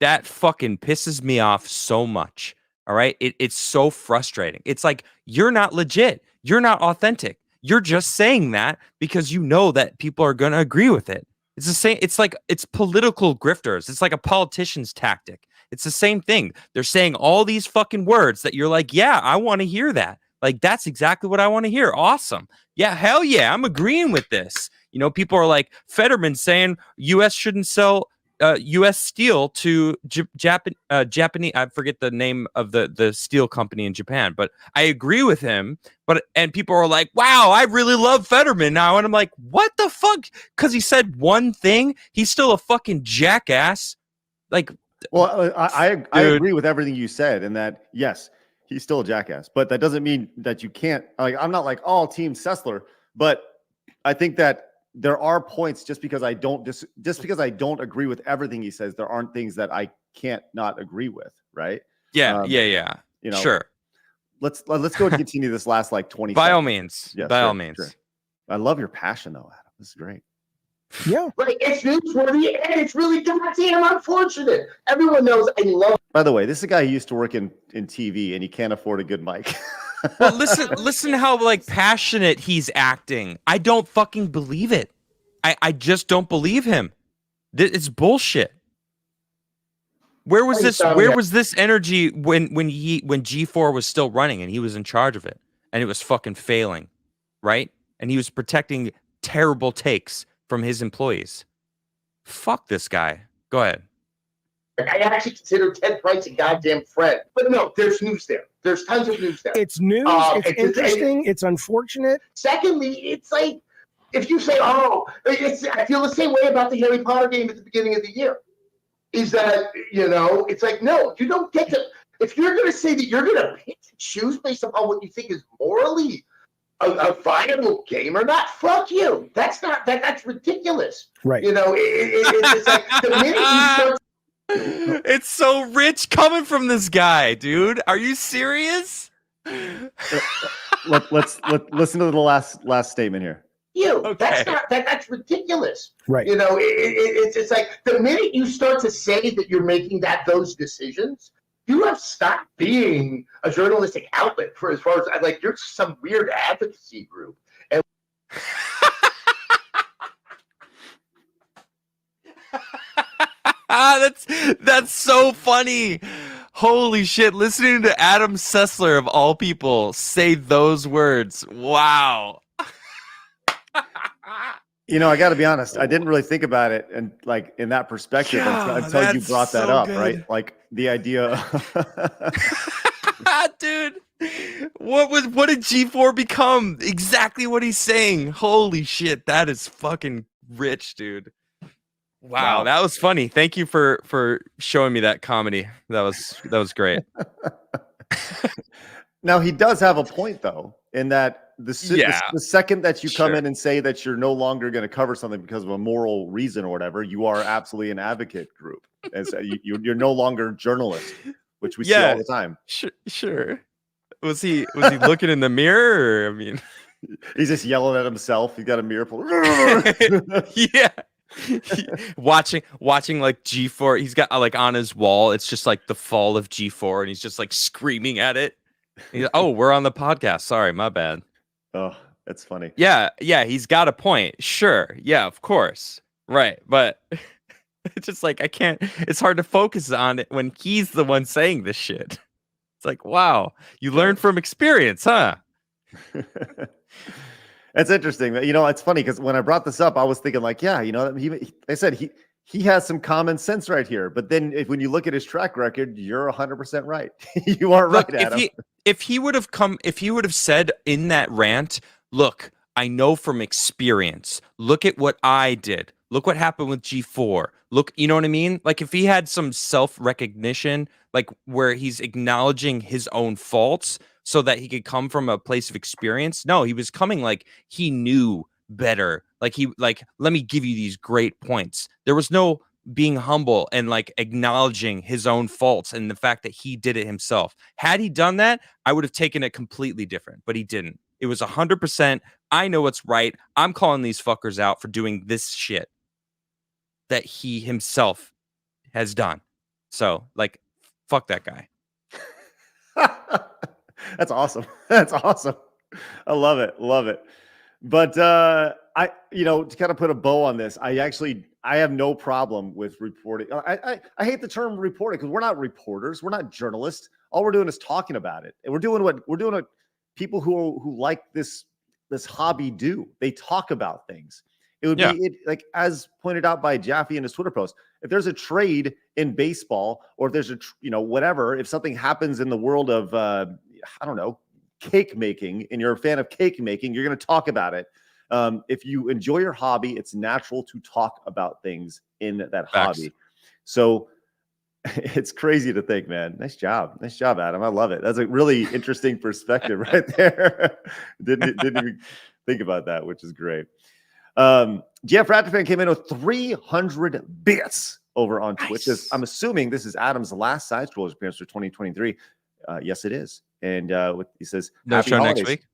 that fucking pisses me off so much. All right, it's so frustrating. It's like, you're not legit, you're not authentic. You're just saying that because you know that people are going to agree with it. It's the same. It's like, it's political grifters. It's like a politician's tactic. It's the same thing. They're saying all these fucking words that you're like, yeah, I want to hear that. Like, that's exactly what I want to hear. Awesome. Yeah, hell yeah, I'm agreeing with this. You know, people are like, Fetterman saying U.S. shouldn't sell U.S. steel to Japanese. I forget the name of the steel company in Japan, but I agree with him. And people are like, wow, I really love Fetterman now. And I'm like, what the fuck? Because he said one thing. He's still a fucking jackass. Like, well, I agree with everything you said, and that, yes, he's still a jackass, but that doesn't mean that you can't. Like, I'm not like all team Sessler, but I think that there are points just because I don't agree with everything he says. There aren't things that I can't not agree with, right? Yeah. You know, sure. Let's go and continue this last like 20 By seconds. all means. Yes, By sure, all means. sure. I love your passion though, Adam. This is great. Yeah. Like, it's newsworthy and it's really goddamn unfortunate. Everyone knows I love. By the way, this is a guy who used to work in TV and he can't afford a good mic. Well, listen how like passionate he's acting. I don't fucking believe it. I just don't believe him. It's bullshit. Where was this energy when G4 was still running and he was in charge of it and it was fucking failing, right? And he was protecting terrible takes from his employees. Fuck this guy. Go ahead. I actually consider Ted Price a goddamn friend. But no, there's news there. There's tons of news there. It's news. It's interesting. It's unfortunate. Secondly, it's like, if you say, I feel the same way about the Harry Potter game at the beginning of the year. Is that, it's like, no, you don't get to, if you're going to say that you're going to pick and choose based upon what you think is morally a viable game or not, fuck you. That's ridiculous. Right. It's like the minute you start. It's so rich coming from this guy, dude. Are you serious? Let's listen to the last statement here. Okay. That's ridiculous. Right. It's like the minute you start to say that you're making those decisions, you have stopped being a journalistic outlet for as far as like you're some weird advocacy group. And that's so funny. Holy shit, listening to Adam Sessler of all people say those words. Wow. I got to be honest, I didn't really think about it and like in that perspective until you brought that up, good. Right? Like the idea dude, what did G4 become? Exactly what he's saying. Holy shit, that is fucking rich, dude. Wow, that was funny. Thank you for showing me that comedy. That was great. Now he does have a point though, in that the second that you come in and say that you're no longer going to cover something because of a moral reason or whatever, you are absolutely an advocate group. And so you're no longer journalist, which we see all the time. Sure. Was he looking in the mirror? Or, I mean, he's just yelling at himself. He's got a mirror full. Yeah. watching like G4. He's got like on his wall. It's just like the fall of G4, and he's just like screaming at it. Oh, we're on the podcast. Sorry, my bad. Oh, that's funny. Yeah, he's got a point. Sure. Yeah, of course. Right. But it's just like I can't. It's hard to focus on it when he's the one saying this shit. It's like, wow, you learn from experience, huh? That's interesting. You know, it's funny because when I brought this up, I was thinking like, yeah, you know, I said he has some common sense right here. But then when you look at his track record, you're 100% right. You are right, Adam. If he would have said in that rant, look, I know from experience. Look at what I did. Look what happened with G4. Look, you know what I mean? Like if he had some self-recognition, like where he's acknowledging his own faults so that he could come from a place of experience. No, he was coming like he knew better. Like let me give you these great points. There was no being humble and like acknowledging his own faults and the fact that he did it himself. Had he done that, I would have taken it completely different, but he didn't. It was 100%. I know what's right. I'm calling these fuckers out for doing this shit that he himself has done. So like, fuck that guy. That's awesome. That's awesome. I love it. Love it. But to kind of put a bow on this, I have no problem with reporting. I hate the term reporting because we're not reporters. We're not journalists. All we're doing is talking about it. And we're doing what people who like this hobby do. They talk about things. It would be like, as pointed out by Jaffe in his Twitter post, if there's a trade in baseball or if there's whatever, if something happens in the world of, I don't know, cake making, and you're a fan of cake making, you're going to talk about it. If you enjoy your hobby, it's natural to talk about things in that hobby. So it's crazy to think, man. Nice job, Adam. I love it. That's a really interesting perspective right there. Didn't even think about that, which is great. GF Raptor came in with 300 bits over on Twitch. I'm assuming this is Adam's last Side Scrollers appearance for 2023. Yes, it is. And he says, no show next week.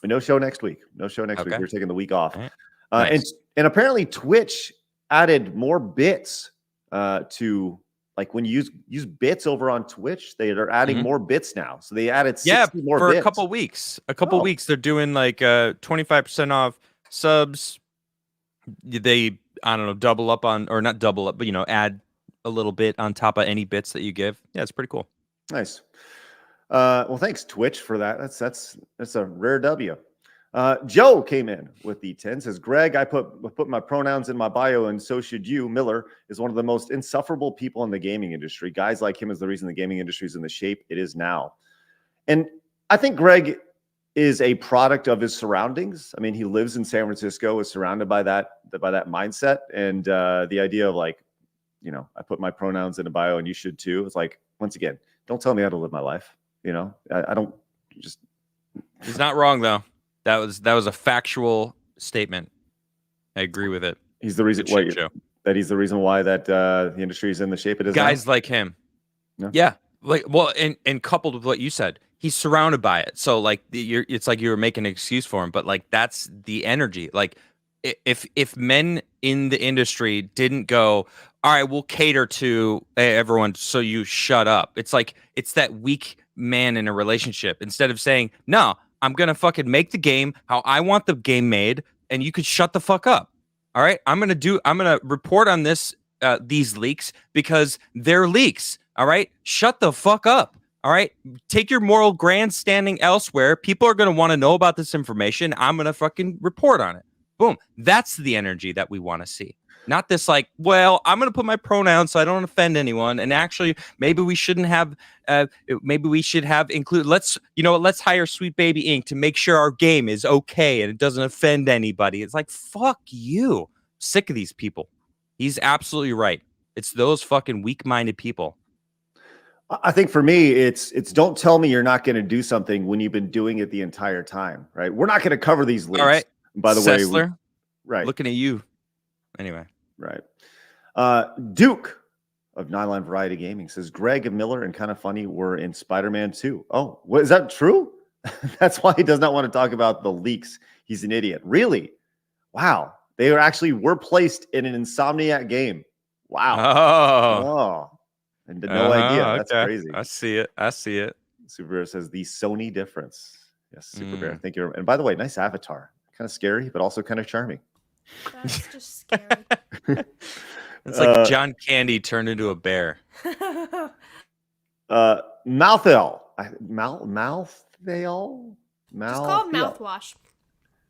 No show next week. No show next week. We're taking the week off. Right. Nice. And apparently Twitch added more bits to, like, when you use bits over on Twitch, they are adding more bits now. So they added 60 more for bits. a couple weeks. Weeks they're doing like 25% off subs. They, I don't know, double up on, or not double up, but add a little bit on top of any bits that you give. Yeah, it's pretty cool. Nice. Well, thanks Twitch for that. That's a rare W. Joe came in with the 10. Says, Greg, I put my pronouns in my bio, and so should you. Miller is one of the most insufferable people in the gaming industry. Guys like him is the reason the gaming industry is in the shape it is now. And I think Greg is a product of his surroundings. I mean, he lives in San Francisco, is surrounded by that mindset, and the idea of, like, I put my pronouns in a bio, and you should too. It's like, once again, don't tell me how to live my life. I don't just. He's not wrong though. That was a factual statement. I agree with it. He's the reason why he's the reason why that the industry is in the shape it is. Guys now. Like him. Yeah. And coupled with what you said, he's surrounded by it. So like it's like you were making an excuse for him, but like that's the energy. Like if men in the industry didn't go, all right, we'll cater to everyone, so you shut up. It's like it's that weak man in a relationship. Instead of saying, no, I'm gonna fucking make the game how I want the game made, and you could shut the fuck up. All right, I'm gonna report on these leaks because they're leaks. All right, shut the fuck up. All right, take your moral grandstanding elsewhere. People are gonna want to know about this information. I'm gonna fucking report on it. Boom. That's the energy that we want to see. Not this like, well, I'm going to put my pronouns so I don't offend anyone. And actually, maybe we shouldn't have, maybe we should have let's hire Sweet Baby Inc. to make sure our game is okay and it doesn't offend anybody. It's like, fuck you. Sick of these people. He's absolutely right. It's those fucking weak-minded people. I think for me, it's don't tell me you're not going to do something when you've been doing it the entire time, right? We're not going to cover these leaks. All right. By the Sessler, way, right. Looking at you. Anyway. Right. Duke of Nine Variety Gaming says, Greg and Miller and Kind of Funny were in Spider-Man 2. Oh, what, is that true? That's why he does not want to talk about the leaks. He's an idiot. Really? Wow. They were placed in an Insomniac game. Wow. Oh. And no idea. That's okay. crazy. I see it. Super Bear says the Sony difference. Yes, Super Bear. Thank you. And by the way, nice avatar. Kind of scary, but also kind of charming. That's just scary. It's like John Candy turned into a bear. Mouthale. Just call it mouthwash.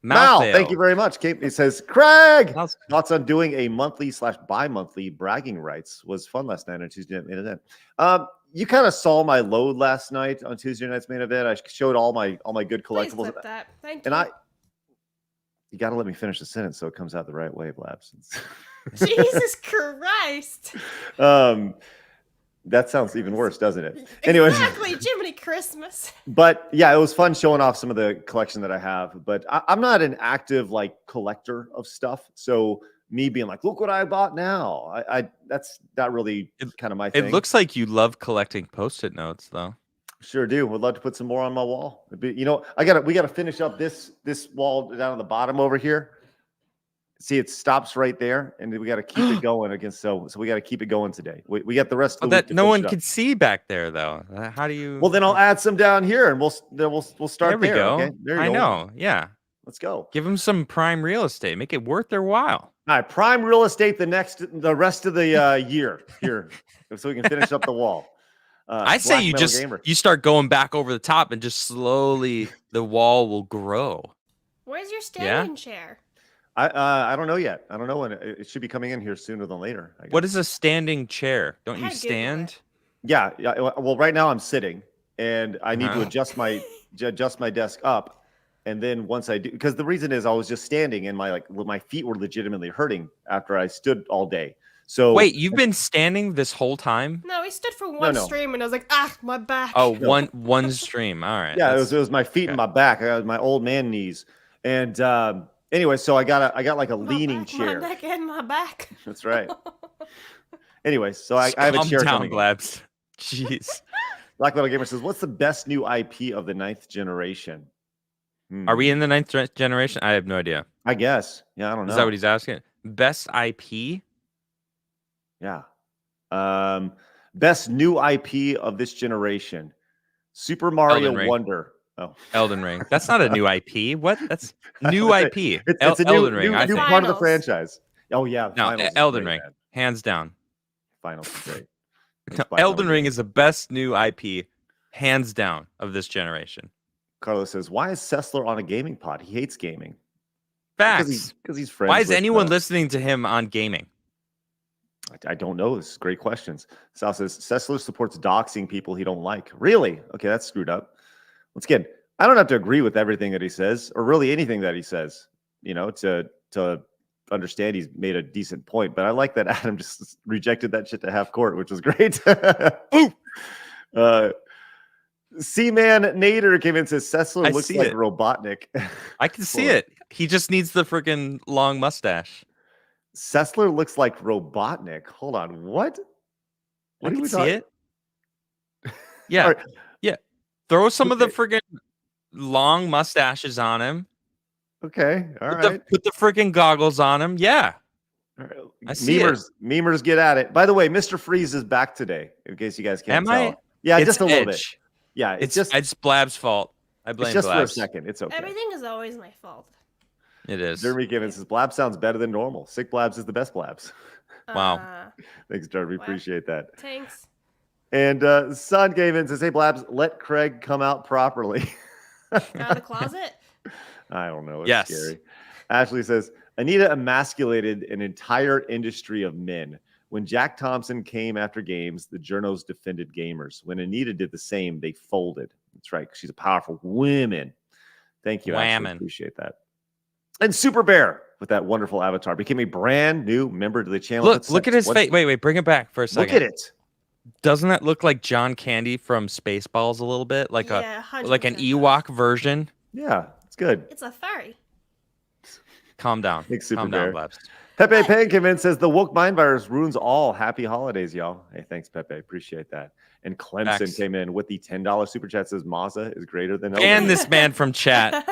Mal, thank you very much. It says, Craig, thoughts on doing a monthly/bi-monthly bragging rights was fun last night on Tuesday Night Main Event. You kind of saw my load last night on Tuesday Night's Main Event. I showed all my good collectibles. Please clip that. Thank you. And you got to let me finish the sentence so it comes out the right way, Blabs. Jesus Christ. That sounds even worse, doesn't it? Anyway, exactly, Jiminy Christmas. But yeah, it was fun showing off some of the collection that I have. But I'm not an active collector of stuff, so me being like, "Look what I bought now," that's not really kind of my thing. It looks like you love collecting Post-it notes, though. Sure do. Would love to put some more on my wall. We got to finish up this wall down at the bottom over here. See, it stops right there, and we got to keep it going against. So we got to keep it going today. We got the rest of the week. No one can see back there, though. How do you? Well, then I'll add some down here, and we'll start there. There we go. Okay? There you go. I know. Yeah. Let's go. Give them some prime real estate. Make it worth their while. All right, prime real estate the rest of the year here, so we can finish up the wall. I say you start going back over the top, and just slowly the wall will grow. Where's your standing chair? I don't know yet. I don't know when it should be coming in here sooner than later. I guess. What is a standing chair? Don't you stand? Yeah. Well, right now I'm sitting, and I need to adjust my desk up, and then once I do, because the reason is I was just standing, and my feet were legitimately hurting after I stood all day. So wait, you've been standing this whole time? No, he stood for one stream, and I was like, my back. Oh, one stream. All right. Yeah, it was my feet and my back. I got my old man knees, and anyway, so I got like a leaning chair. My neck and my back. That's right. Anyway, so I have a chair coming. Blabs. Jeez. Black Metal Gamer says, "What's the best new IP of the 9th generation?" Are we in the 9th generation? I have no idea. I guess. Yeah, I don't know. Is that what he's asking? Best IP? Yeah. Best new IP of this generation. Super Mario Wonder. Oh, Elden Ring. That's not a new IP. What? That's new IP. It's a Elden Ring. New part of the franchise. Oh yeah. No, Elden Ring. Hands down. Finals is great. No, Elden Ring is the best new IP, hands down, of this generation. Carlos says, "Why is Sessler on a gaming pod? He hates gaming." Facts. Because he's friends. Why is anyone listening to him on gaming? I don't know. This is great questions. Sal says, Sessler supports doxing people he don't like. Really? Okay, that's screwed up. Once again, I don't have to agree with everything that he says, or really anything that he says, to understand he's made a decent point. But I like that Adam just rejected that shit to half court, which was great. C-Man Nader came in and says, Sessler looks like Robotnik. I can see it. He just needs the freaking long mustache. Sessler looks like Robotnik. Hold on. What? What do we see it? Yeah. Right. Yeah. Throw some of the freaking long mustaches on him. Okay. All right. Put the freaking goggles on him. Yeah. All right. I see Memers get at it. By the way, Mr. Freeze is back today, in case you guys can't tell. Yeah, just a little bit. Yeah, it's Blab's fault. I blame just Blabs. For a second. It's okay. Everything is always my fault. It is. Jeremy Gibbons says Blab sounds better than normal. Sick Blabs is the best Blabs. Wow. Thanks, Jeremy. Appreciate that. Thanks. And Son came in and says, "Hey, Blabs, let Craig come out properly." Out of the closet? I don't know. It's scary. Ashley says, Anita emasculated an entire industry of men. When Jack Thompson came after games, the journos defended gamers. When Anita did the same, they folded. That's right. She's a powerful woman. Thank you, Ashley. Appreciate that. And Super Bear, with that wonderful avatar, became a brand new member to the channel. Look at his face. Wait, bring it back for a second. Look at it. Doesn't that look like John Candy from Spaceballs a little bit? Like an Ewok version? Yeah, it's good. It's a furry. Calm down. Calm down, Blabs. Pepe Pan came in, says the woke mind virus ruins all. Happy holidays, y'all. Hey, thanks, Pepe. Appreciate that. And Clemson came in with the $10 super chat, says Mazda is greater than Elden. And this man from chat.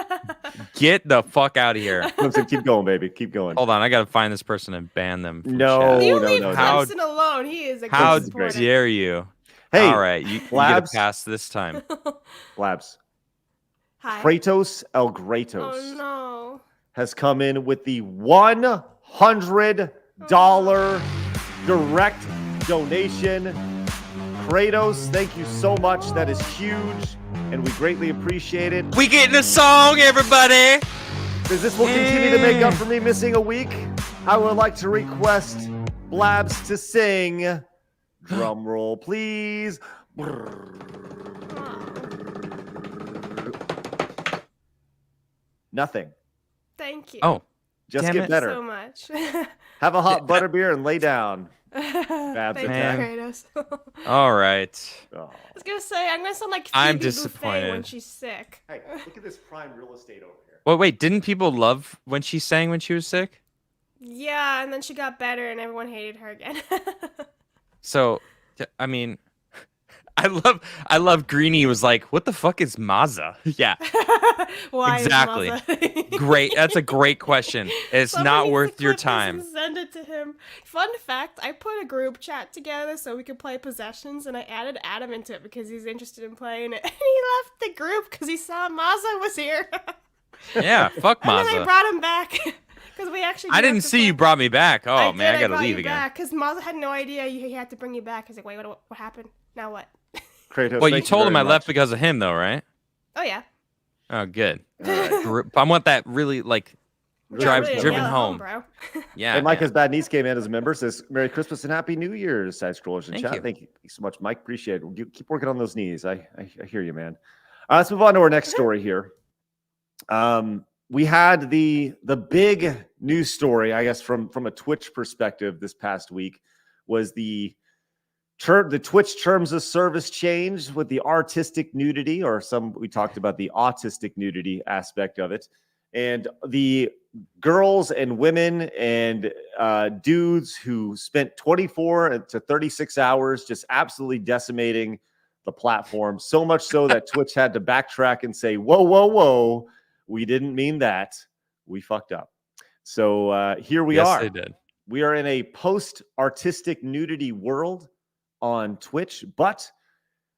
Get the fuck out of here. Clemson, keep going, baby. Keep going. Hold on, I gotta find this person and ban them. From No, chat. You no, leave no, no. Clemson alone. He is a How good supporter. dare you? Hey, all right, you get a Labs. pass this time. Labs. Hi. Kratos El Gratos Oh no. has come in with the $100 direct donation. Kratos, thank you so much. That is huge, and we greatly appreciate it. We getting a song, everybody. As this will continue to make up for me missing a week, I would like to request Blabs to sing. Drum roll, please. Nothing. Thank you. Oh, Just damn get it. better. So much. Have a hot butterbeer and lay down. Thank you, attack. Kratos. all right. Oh. I was gonna say I'm gonna sound like I'm Phoebe Buffay disappointed. when she's sick. Hey, look at this prime real estate over here. Well, wait, didn't people love when she sang when she was sick? Yeah, and then she got better, and everyone hated her again. So, I mean, I love Greenie was like, what the fuck is Mazza? Yeah, Why is exactly. Mazza- Great. That's a great question. It's Someone not needs to worth your clip this time. and send it to him. Fun fact: I put a group chat together so we could play possessions, and I added Adam into it because he's interested in playing it. And he left the group because he saw Mazza was here. Yeah, fuck And then I Mazza. brought him back because we actually. I didn't see you brought me back. Oh man, I gotta leave again. Because Mazza had no idea he had to bring you back. He's like, wait, what happened? Now what? Kratos, Well, you thank told him very I left much. because of him, though, right? Oh yeah. Oh, good. All right. I want that really like driven nail it home. bro. Yeah. And Mike yeah. has bad knees came in as a member. Says Merry Christmas and Happy New Year's. Side scrollers in Thank chat. you. Thank you so much, Mike. Appreciate it. You keep working on those knees. I hear you, man. Let's move on to our next story here. We had the big news story, I guess, from a Twitch perspective this past week was the Twitch terms of service change with the artistic nudity, or we talked about the autistic nudity aspect of it, and the girls and women and dudes who spent 24 to 36 hours just absolutely decimating the platform, so much so that Twitch had to backtrack and say, whoa, whoa, whoa, we didn't mean that. We fucked up. So here we are. Yes, they did. We are in a post-artistic nudity world on Twitch, but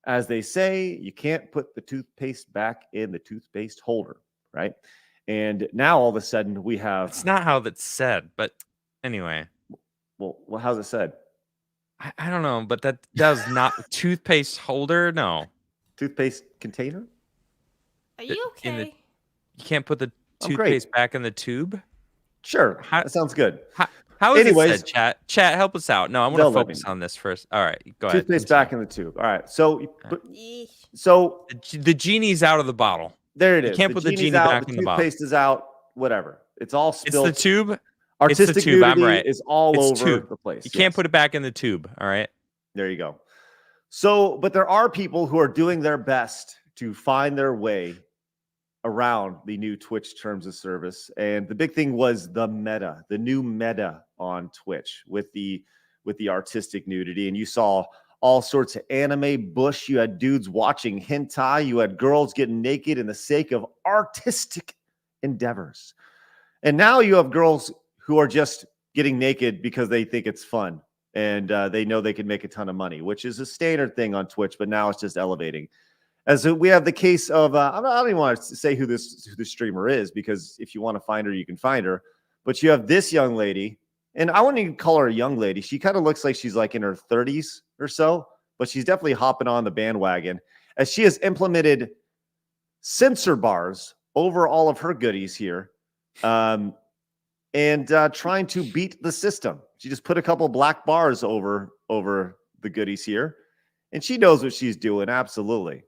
as they say, you can't put the toothpaste back in the toothpaste holder, right? And now all of a sudden we have... It's not how that's said, but anyway. Well, how's it said? I don't know, but that does not toothpaste holder. No, Toothpaste container? Are you in the- okay? you can't put the I'm great. toothpaste back in the tube. Sure, How- that sounds good. How is Anyways, it said, chat? Chat, help us out. No, I want they'll to let me focus know. on this first. All right, go ahead. Toothpaste back in the tube. All right, so Yeesh. The genie's out of the bottle. there it is. You can't put the genie's genie out, back the in the bottle. toothpaste is out, whatever. It's all It's spilled. the tube. Artistic it's the tube, I'm nudity right. is all It's over tube. the place. You can't yes. put it back in the tube. All right. There you go. So, but there are people who are doing their best to find their way around the new Twitch terms of service. And the big thing was the new meta on Twitch with the artistic nudity. And you saw all sorts of anime bush. You had dudes watching hentai. You had girls getting naked in the sake of artistic endeavors. And now you have girls who are just getting naked because they think it's fun. And they know they can make a ton of money, which is a standard thing on Twitch, but now it's just elevating. As we have the case of, I don't even want to say who this streamer is, because if you want to find her, you can find her. But you have this young lady, and I wouldn't even call her a young lady. She kind of looks like she's like in her 30s or so, but she's definitely hopping on the bandwagon as she has implemented censor bars over all of her goodies here. And trying to beat the system. She just put a couple black bars over the goodies here, and she knows what she's doing. Absolutely,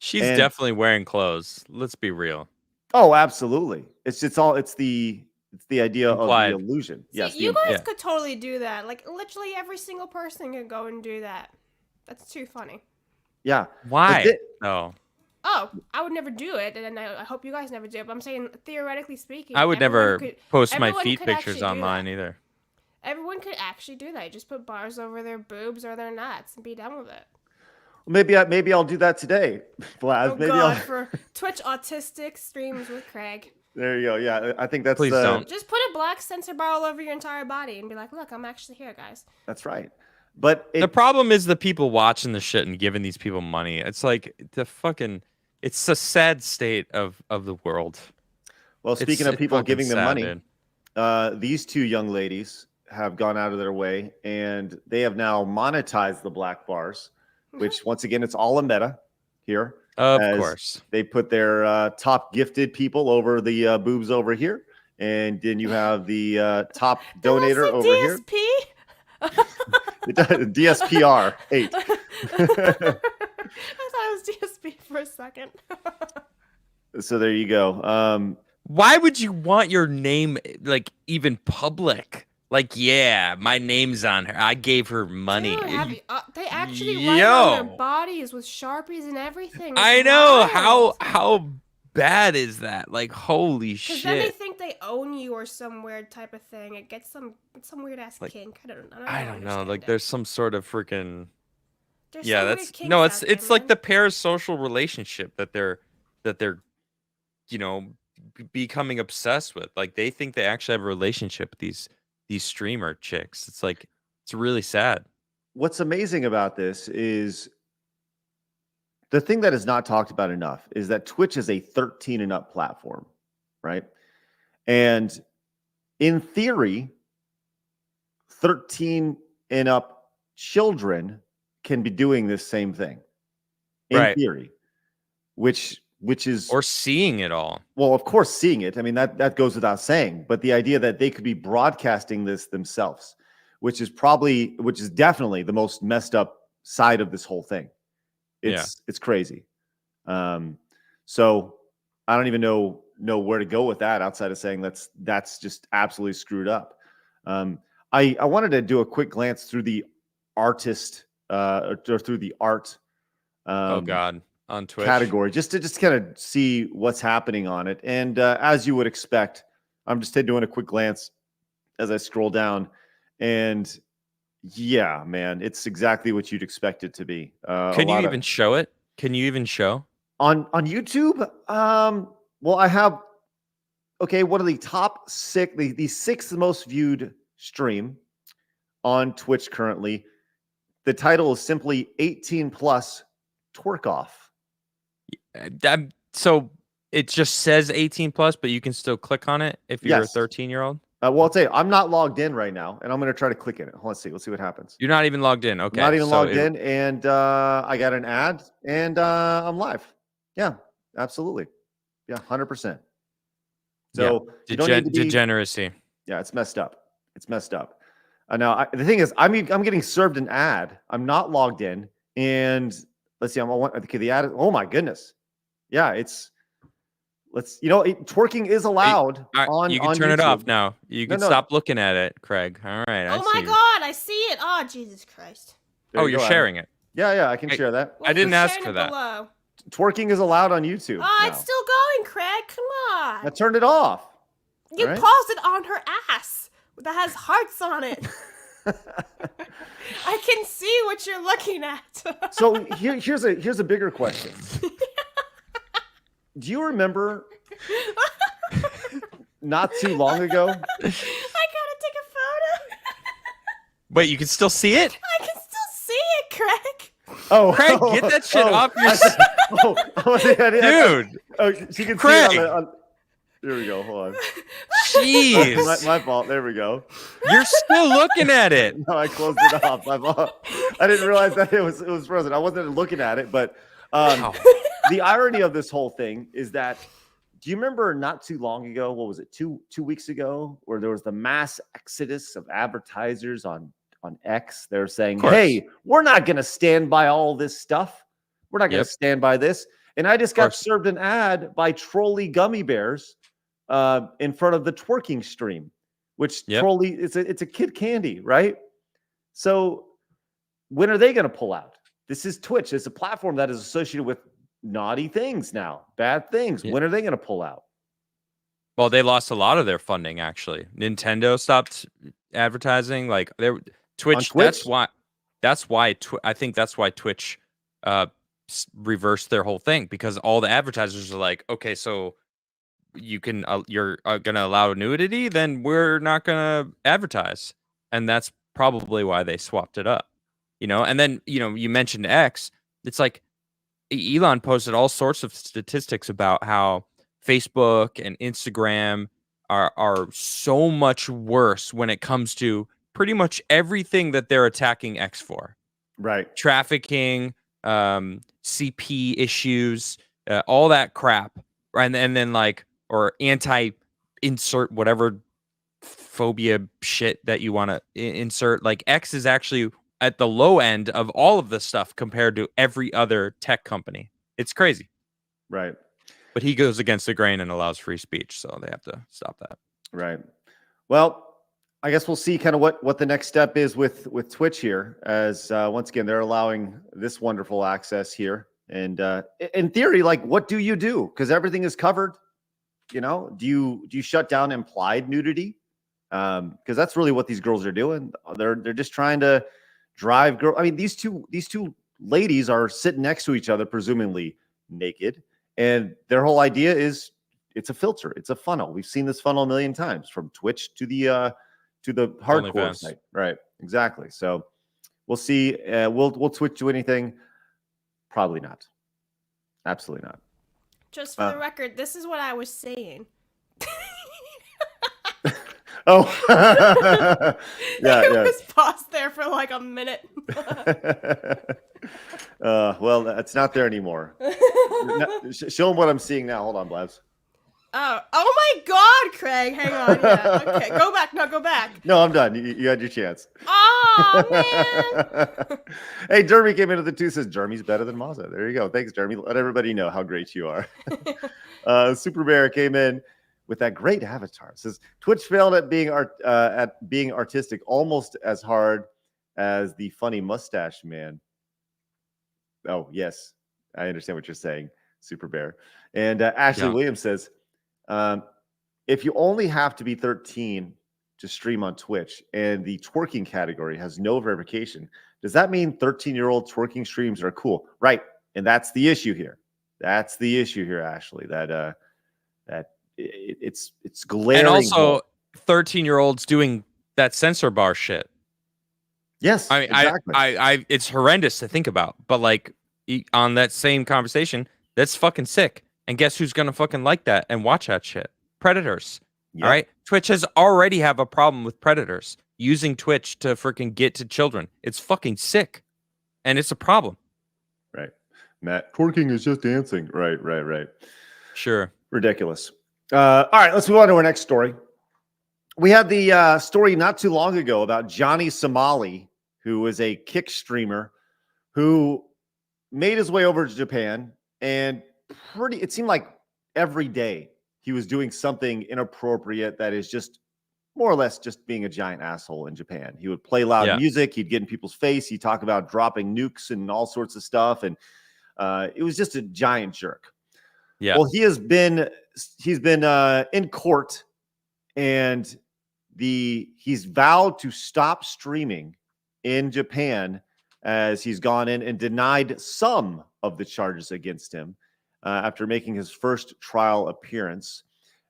She's And- definitely wearing clothes. Let's be real. oh, absolutely. It's the idea Implied. of the illusion. See, Yes, you guys yeah. could totally do that. Like, literally every single person could go and do that. That's too funny. yeah. Why? But No, Oh, I would never do it, and I hope you guys never do it. But I'm saying, theoretically speaking, I would everyone never could- post my everyone feet could pictures actually do online that. either. Everyone could actually do that. Just put bars over their boobs or their nuts and be done with it. Maybe I'll do that today, Vlad. Oh Maybe God, I'll. for Twitch autistic streams with Craig. There you go. Yeah, I think that's. Please don't. Just put a black sensor bar all over your entire body and be like, look, I'm actually here, guys. That's right. But The problem is the people watching the shit and giving these people money. It's like it's a sad state of the world. Well, speaking of It's people fucking giving them sad, money, dude. these two young ladies have gone out of their way and they have now monetized the black bars, which once again, it's all a meta here. Of as course. They put their top gifted people over the boobs over here. And then you have the top donator over here. DSP? DSPR 8. I thought it was DSP for a second. So there you go. Why would you want your name like even public? Like, yeah, my name's on her. I gave her money. Dude, they actually write on their bodies with Sharpies and everything. I know. How bad is that? Like, holy shit. Because then they think they own you or some weird type of thing. It gets some weird ass Like, kink. I don't know. Like, there's some sort of freaking. There's Yeah, some weird that's kinks no. out It's there, like the parasocial relationship that they're becoming obsessed with. Like, they think they actually have a relationship with these streamer chicks. It's like, it's really sad. What's amazing about this is the thing that is not talked about enough is that Twitch is a 13 and up platform, right? And in theory, 13 and up children can be doing this same thing in theory, which is, or seeing it all. Well, of course, seeing it. I mean, that goes without saying, but the idea that they could be broadcasting this themselves, which is definitely the most messed up side of this whole thing. It's crazy. So I don't even know where to go with that outside of saying that's just absolutely screwed up. I wanted to do a quick glance through the artist or through the art. Oh God. On Twitch category, just to kind of see what's happening on it. And as you would expect, I'm just doing a quick glance as I scroll down, and yeah, man, it's exactly what you'd expect it to be. Can you even show it? Can you even show on YouTube? Well, I have. Okay, one of the top six, the sixth most viewed stream on Twitch currently. The title is simply 18 plus twerk off. So it just says 18 plus, but you can still click on it if you're a 13-year-old. Well, I'll tell you, I'm not logged in right now, and I'm going to try to click in it. Let's see what happens. You're not even logged in. Okay, not even logged in, and I got an ad, and I'm live. Yeah, absolutely. Yeah, 100%. So degeneracy. Yeah, it's messed up. It's messed up. Now the thing is, I'm getting served an ad. I'm not logged in, and let's see. Okay, the ad. Oh my goodness. Yeah, twerking is allowed on. You can turn YouTube. it off now. You can stop looking at it, Craig. All right. Oh my God, I see it. Oh, Jesus Christ. You're sharing it. Yeah, I can share that. I didn't ask for that. Below. Twerking is allowed on YouTube. Oh, it's still going, Craig. Come on. I turned it off. You paused it on her ass that has hearts on it. I can see what you're looking at. So here's a bigger question. Do you remember not too long ago? I gotta take a photo. Wait, you can still see it? I can still see it, Craig. Oh, Craig, get that shit off your. Dude. She can Craig. see it Here we go. Hold on. Jeez. My fault. There we go. You're still looking at it. No, I closed it off. My fault. I didn't realize that it was frozen. I wasn't looking at it, but the irony of this whole thing is that, do you remember not too long ago, what was it, two weeks ago, where there was the mass exodus of advertisers on X? They're saying, hey, we're not going to stand by all this stuff. We're not going to stand by this. And I just got served an ad by Trolley Gummy Bears in front of the twerking stream, which Trolley, it's a kid candy, right? So when are they going to pull out? This is Twitch. It's a platform that is associated with naughty things now, bad things. When are they going to pull out? Well, they lost a lot of their funding, actually. Nintendo stopped advertising. Like Twitch. That's why I think that's why Twitch reverse their whole thing, because all the advertisers are like, okay, so you can you're gonna allow nudity, then we're not gonna advertise, and that's probably why they swapped it up, And then you mentioned X. It's like Elon posted all sorts of statistics about how Facebook and Instagram are so much worse when it comes to pretty much everything that they're attacking X for. Right. Trafficking, CP issues, all that crap, and then like, or anti-insert whatever phobia shit that you want to insert. Like, X is actually at the low end of all of this stuff compared to every other tech company. It's crazy. Right. But he goes against the grain and allows free speech, so they have to stop that. Right. Well, I guess we'll see kind of what the next step is with Twitch here, as once again, they're allowing this wonderful access here. And in theory, like, what do you do? Because everything is covered. Do you shut down implied nudity? Because that's really what these girls are doing. They're just trying to drive girl. I mean, these two ladies are sitting next to each other, presumably naked, and their whole idea is it's a filter, it's a funnel. We've seen this funnel a million times, from Twitch to the hardcore site. Right, exactly. So we'll see. We'll Twitch do anything? Probably not. Absolutely not. Just for the record, this is what I was saying. Oh, yeah. It was paused there for like a minute. Well, it's not there anymore. Show them what I'm seeing now. Hold on, Blabs. Oh my God, Craig! Hang on. Yeah. Okay, go back. No, go back. No, I'm done. You had your chance. Oh man. Hey, Jeremy came into the 2, says Jeremy's better than Mazza. There you go. Thanks, Jeremy. Let everybody know how great you are. Super Bear came in with that great avatar. Says Twitch failed at being artistic almost as hard as the funny mustache man. Oh yes, I understand what you're saying, Super Bear. And Ashley Williams says, if you only have to be 13 to stream on Twitch and the twerking category has no verification, does that mean 13-year-old twerking streams are cool? Right, and that's the issue here. That's the issue here, Ashley. That it's glaring. And also 13-year-olds doing that censor bar shit. Yes, I mean, exactly. I it's horrendous to think about, but like, on that same conversation, that's fucking sick. And guess who's gonna fucking like that and watch that shit? Predators. Yep. All right, Twitch has already have a problem with predators using Twitch to freaking get to children. It's fucking sick, and it's a problem. Right, Matt. Twerking is just dancing. Right. Sure. Ridiculous. All right, let's move on to our next story. We had the story not too long ago about Johny Somali, who is a Kick streamer who made his way over to Japan, and it seemed like every day he was doing something inappropriate that is just more or less just being a giant asshole in Japan. He would play loud music. He'd get in people's face. He'd talk about dropping nukes and all sorts of stuff. And it was just a giant jerk. Yeah. Well, he's been in court, and he's vowed to stop streaming in Japan, as he's gone in and denied some of the charges against him after making his first trial appearance.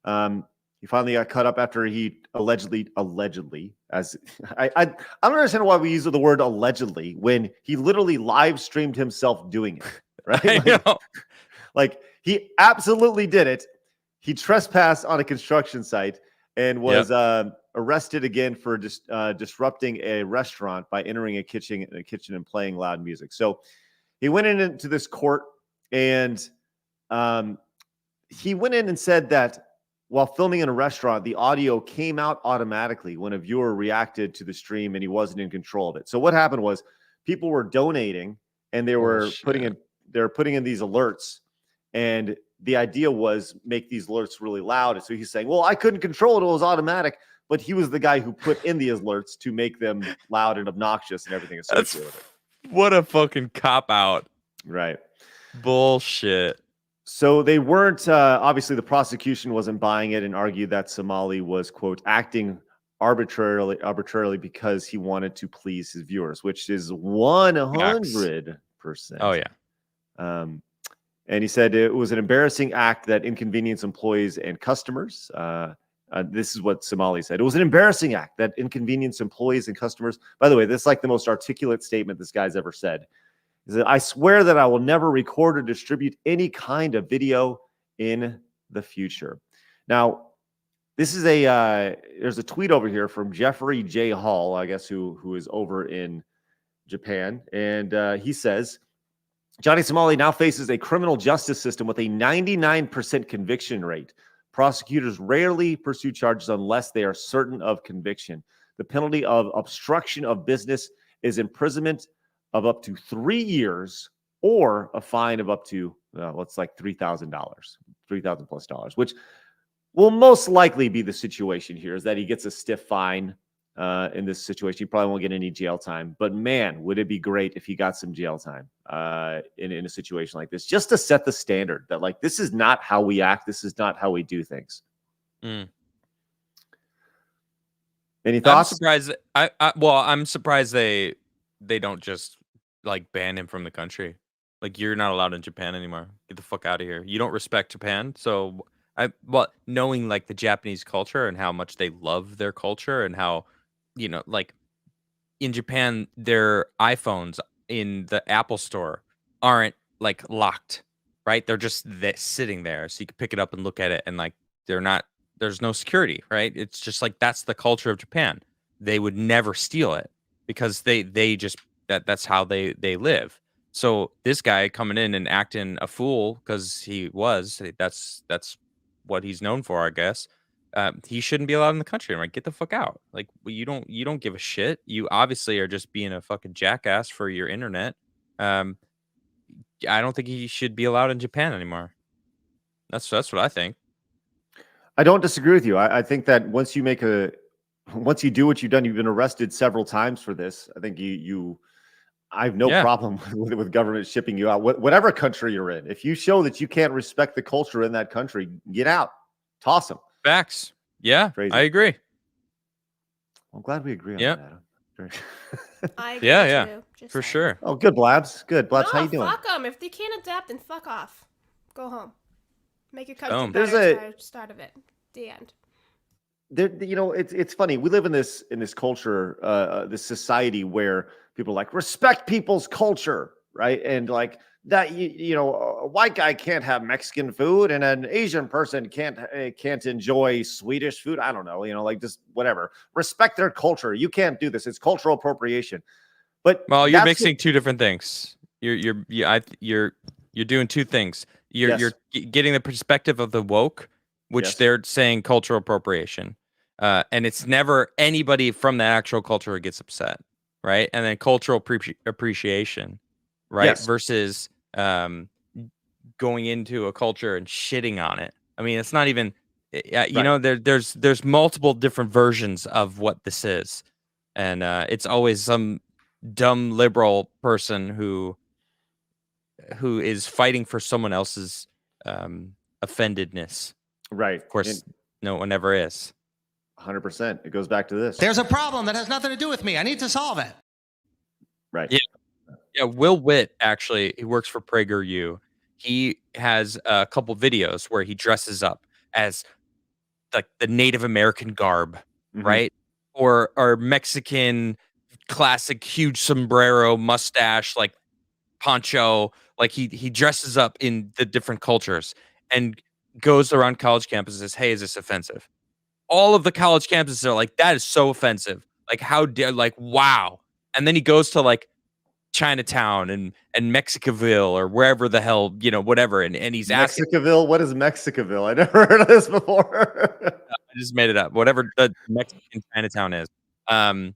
He finally got cut up after he allegedly, as I don't understand why we use the word allegedly when he literally live streamed himself doing it, right? Like he absolutely did it. He trespassed on a construction site and was arrested again for disrupting a restaurant by entering a kitchen and playing loud music. So he went into this court, and he went in and said that while filming in a restaurant, the audio came out automatically when a viewer reacted to the stream, and he wasn't in control of it. So what happened was people were donating, and they were putting in these alerts, and the idea was make these alerts really loud. And so he's saying, well, I couldn't control it. It was automatic. But he was the guy who put in the alerts to make them loud and obnoxious and everything associated with it. What a fucking cop-out. Right. Bullshit. So they weren't, obviously the prosecution wasn't buying it and argued that Somali was, quote, acting arbitrarily because he wanted to please his viewers, which is 100%. Oh, yeah. And he said it was an embarrassing act that inconvenienced employees and customers. This is what Somali said. It was an embarrassing act that inconvenienced employees and customers. By the way, this is like the most articulate statement this guy's ever said. He said, I swear that I will never record or distribute any kind of video in the future. Now, this is there's a tweet over here from Jeffrey J. Hall, I guess, who is over in Japan. And he says, Johny Somali now faces a criminal justice system with a 99% conviction rate. Prosecutors rarely pursue charges unless they are certain of conviction. The penalty of obstruction of business is imprisonment of up to 3 years or a fine of up to, what's like $3,000, $3,000 plus, which will most likely be the situation here, is that he gets a stiff fine. In this situation, he probably won't get any jail time, but man, would it be great if he got some jail time in a situation like this, just to set the standard that like, this is not how we act. This is not how we do things. Any thoughts? I'm surprised. I'm surprised they don't just like ban him from the country. Like, you're not allowed in Japan anymore. Get the fuck out of here. You don't respect Japan. So knowing like the Japanese culture and how much they love their culture and how, like in Japan, their iPhones in the Apple store aren't like locked, right? They're just sitting there. So you can pick it up and look at it. And like, there's no security, right? It's just like, that's the culture of Japan. They would never steal it because they just, that's how they live. So this guy coming in and acting a fool because that's what he's known for, I guess. He shouldn't be allowed in the country. I'm like, get the fuck out. Like, you don't give a shit. You obviously are just being a fucking jackass for your internet. I don't think he should be allowed in Japan anymore. That's what I think. I don't disagree with you. I think that once you do what you've done, you've been arrested several times for this. I think I have no problem with government shipping you out, whatever country you're in. If you show that you can't respect the culture in that country, get out, toss them. Facts. Yeah, crazy. I agree. I'm glad we agree on that, Adam. I agree too, for sure. Oh, good, Blabs. Good, Blabs. No, how you doing? Fuck them. If they can't adapt, then fuck off. Go home. Make your country better. Start of it. The end. It's funny. We live in this culture, this society where people like respect people's culture, right? And like that, a white guy can't have Mexican food, and an Asian person can't enjoy Swedish food. I don't know, like just whatever. Respect their culture. You can't do this. It's cultural appropriation. But you're mixing two different things. You're doing two things. You're getting the perspective of the woke, which they're saying cultural appropriation. And it's never anybody from the actual culture who gets upset, right? And then cultural appreciation, right? Yes. Versus going into a culture and shitting on it. I mean, it's not even, there's multiple different versions of what this is. And it's always some dumb liberal person who is fighting for someone else's offendedness. Right. Of course, no one ever is. 100%. It goes back to this. There's a problem that has nothing to do with me. I need to solve it. Right. Yeah. Will Witt, actually, he works for PragerU. He has a couple videos where he dresses up as like the Native American garb, right? Or Mexican classic huge sombrero, mustache, like poncho. Like he dresses up in the different cultures and goes around college campuses and says, hey, is this offensive? All of the college campuses are like, that is so offensive. Like, how dare, like, wow. And then he goes to like Chinatown and Mexicoville or wherever the hell, whatever. And he's asking. Mexicoville? What is Mexicoville? I never heard of this before. I just made it up. Whatever the Mexican Chinatown is. And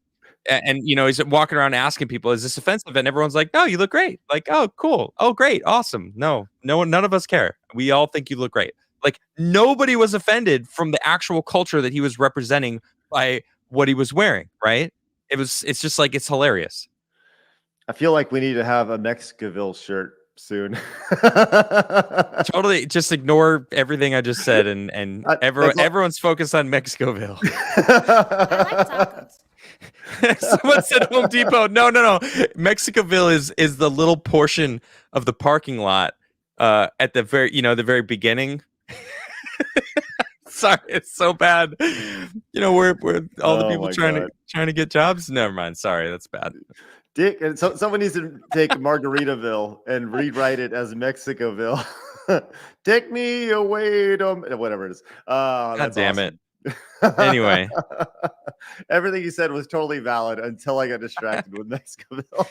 he's walking around asking people, is this offensive? And everyone's like, no, you look great. Like, oh, cool. Oh, great. Awesome. No one, none of us care. We all think you look great. Like, nobody was offended from the actual culture that he was representing by what he was wearing, right? It's just like, it's hilarious. I feel like we need to have a Mexicoville shirt soon. Totally just ignore everything I just said and everyone's focused on Mexicoville. I like tacos. Someone said Home Depot. No. Mexicoville is the little portion of the parking lot at the the very beginning. Sorry, it's so bad. We're all the people trying to get jobs. Never mind. Sorry, that's bad. Dick, and so someone needs to take Margaritaville and rewrite it as Mexicoville. Take me away to whatever it is. God damn it. Anyway, everything you said was totally valid until I got distracted with Mexicoville.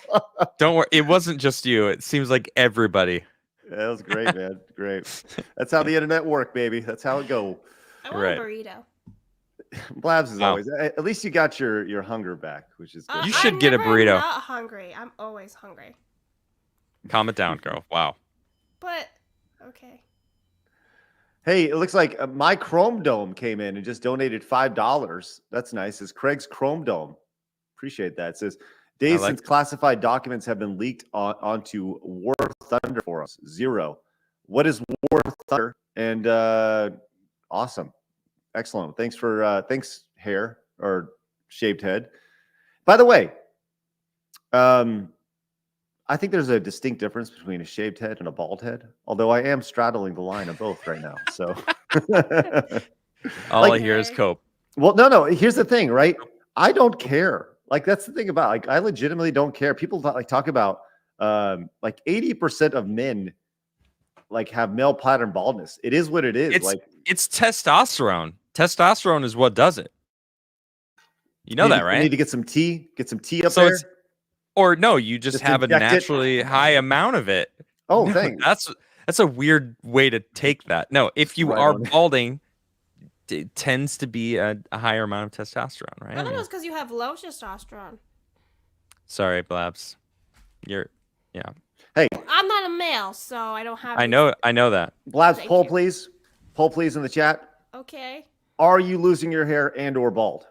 Don't worry. It wasn't just you. It seems like everybody. Yeah, that was great, man. Great. That's how the internet work, baby. That's how it go. I want a burrito. Blabs is always. At least you got your hunger back, which is good. You should get a burrito. I'm not hungry. I'm always hungry. Calm it down, girl. Wow. But okay. Hey, it looks like my Chrome Dome came in and just donated $5. That's nice. It's Craig's Chrome Dome. Appreciate that. It says, days since classified documents have been leaked onto War Thunder for us. 0. What is War Thunder? And awesome. Excellent. Thanks, hair or shaved head. By the way, I think there's a distinct difference between a shaved head and a bald head, although I am straddling the line of both right now. So all I hear is cope. Well, no. Here's the thing, right? I don't care. Like, that's the thing about, I legitimately don't care. People talk about 80% of men have male pattern baldness. It is what it is. It's testosterone. Testosterone is what does it. You know that, right? You need to get some tea up there. Or no, you just have a naturally high amount of it. Oh, thanks. That's a weird way to take that. No, if you are balding, it tends to be a higher amount of testosterone, right? I don't know. It's because you have low testosterone. Sorry, Blabs. Yeah. Hey, I'm not a male, so I don't have. I know that. Blabs, poll please in the chat. Okay. Are you losing your hair and/or bald?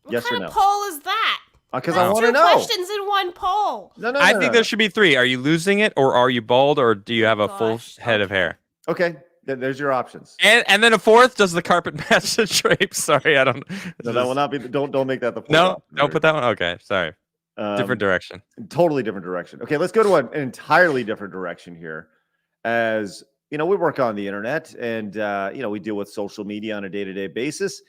Yes or no? What kind of poll is that? Because I want to know. 2 questions in one poll. No. I think there should be 3. Are you losing it, or are you bald, or do you have a full head of hair? Okay, there's your options. And then a 4th, does the carpet match the drapes? Sorry, I don't. No, that will not be. Don't make that the 4th. No, don't put that one. Okay, sorry. Different direction. Totally different direction. Okay, let's go to an entirely different direction here. As we work on the internet, and we deal with social media on a day-to-day basis,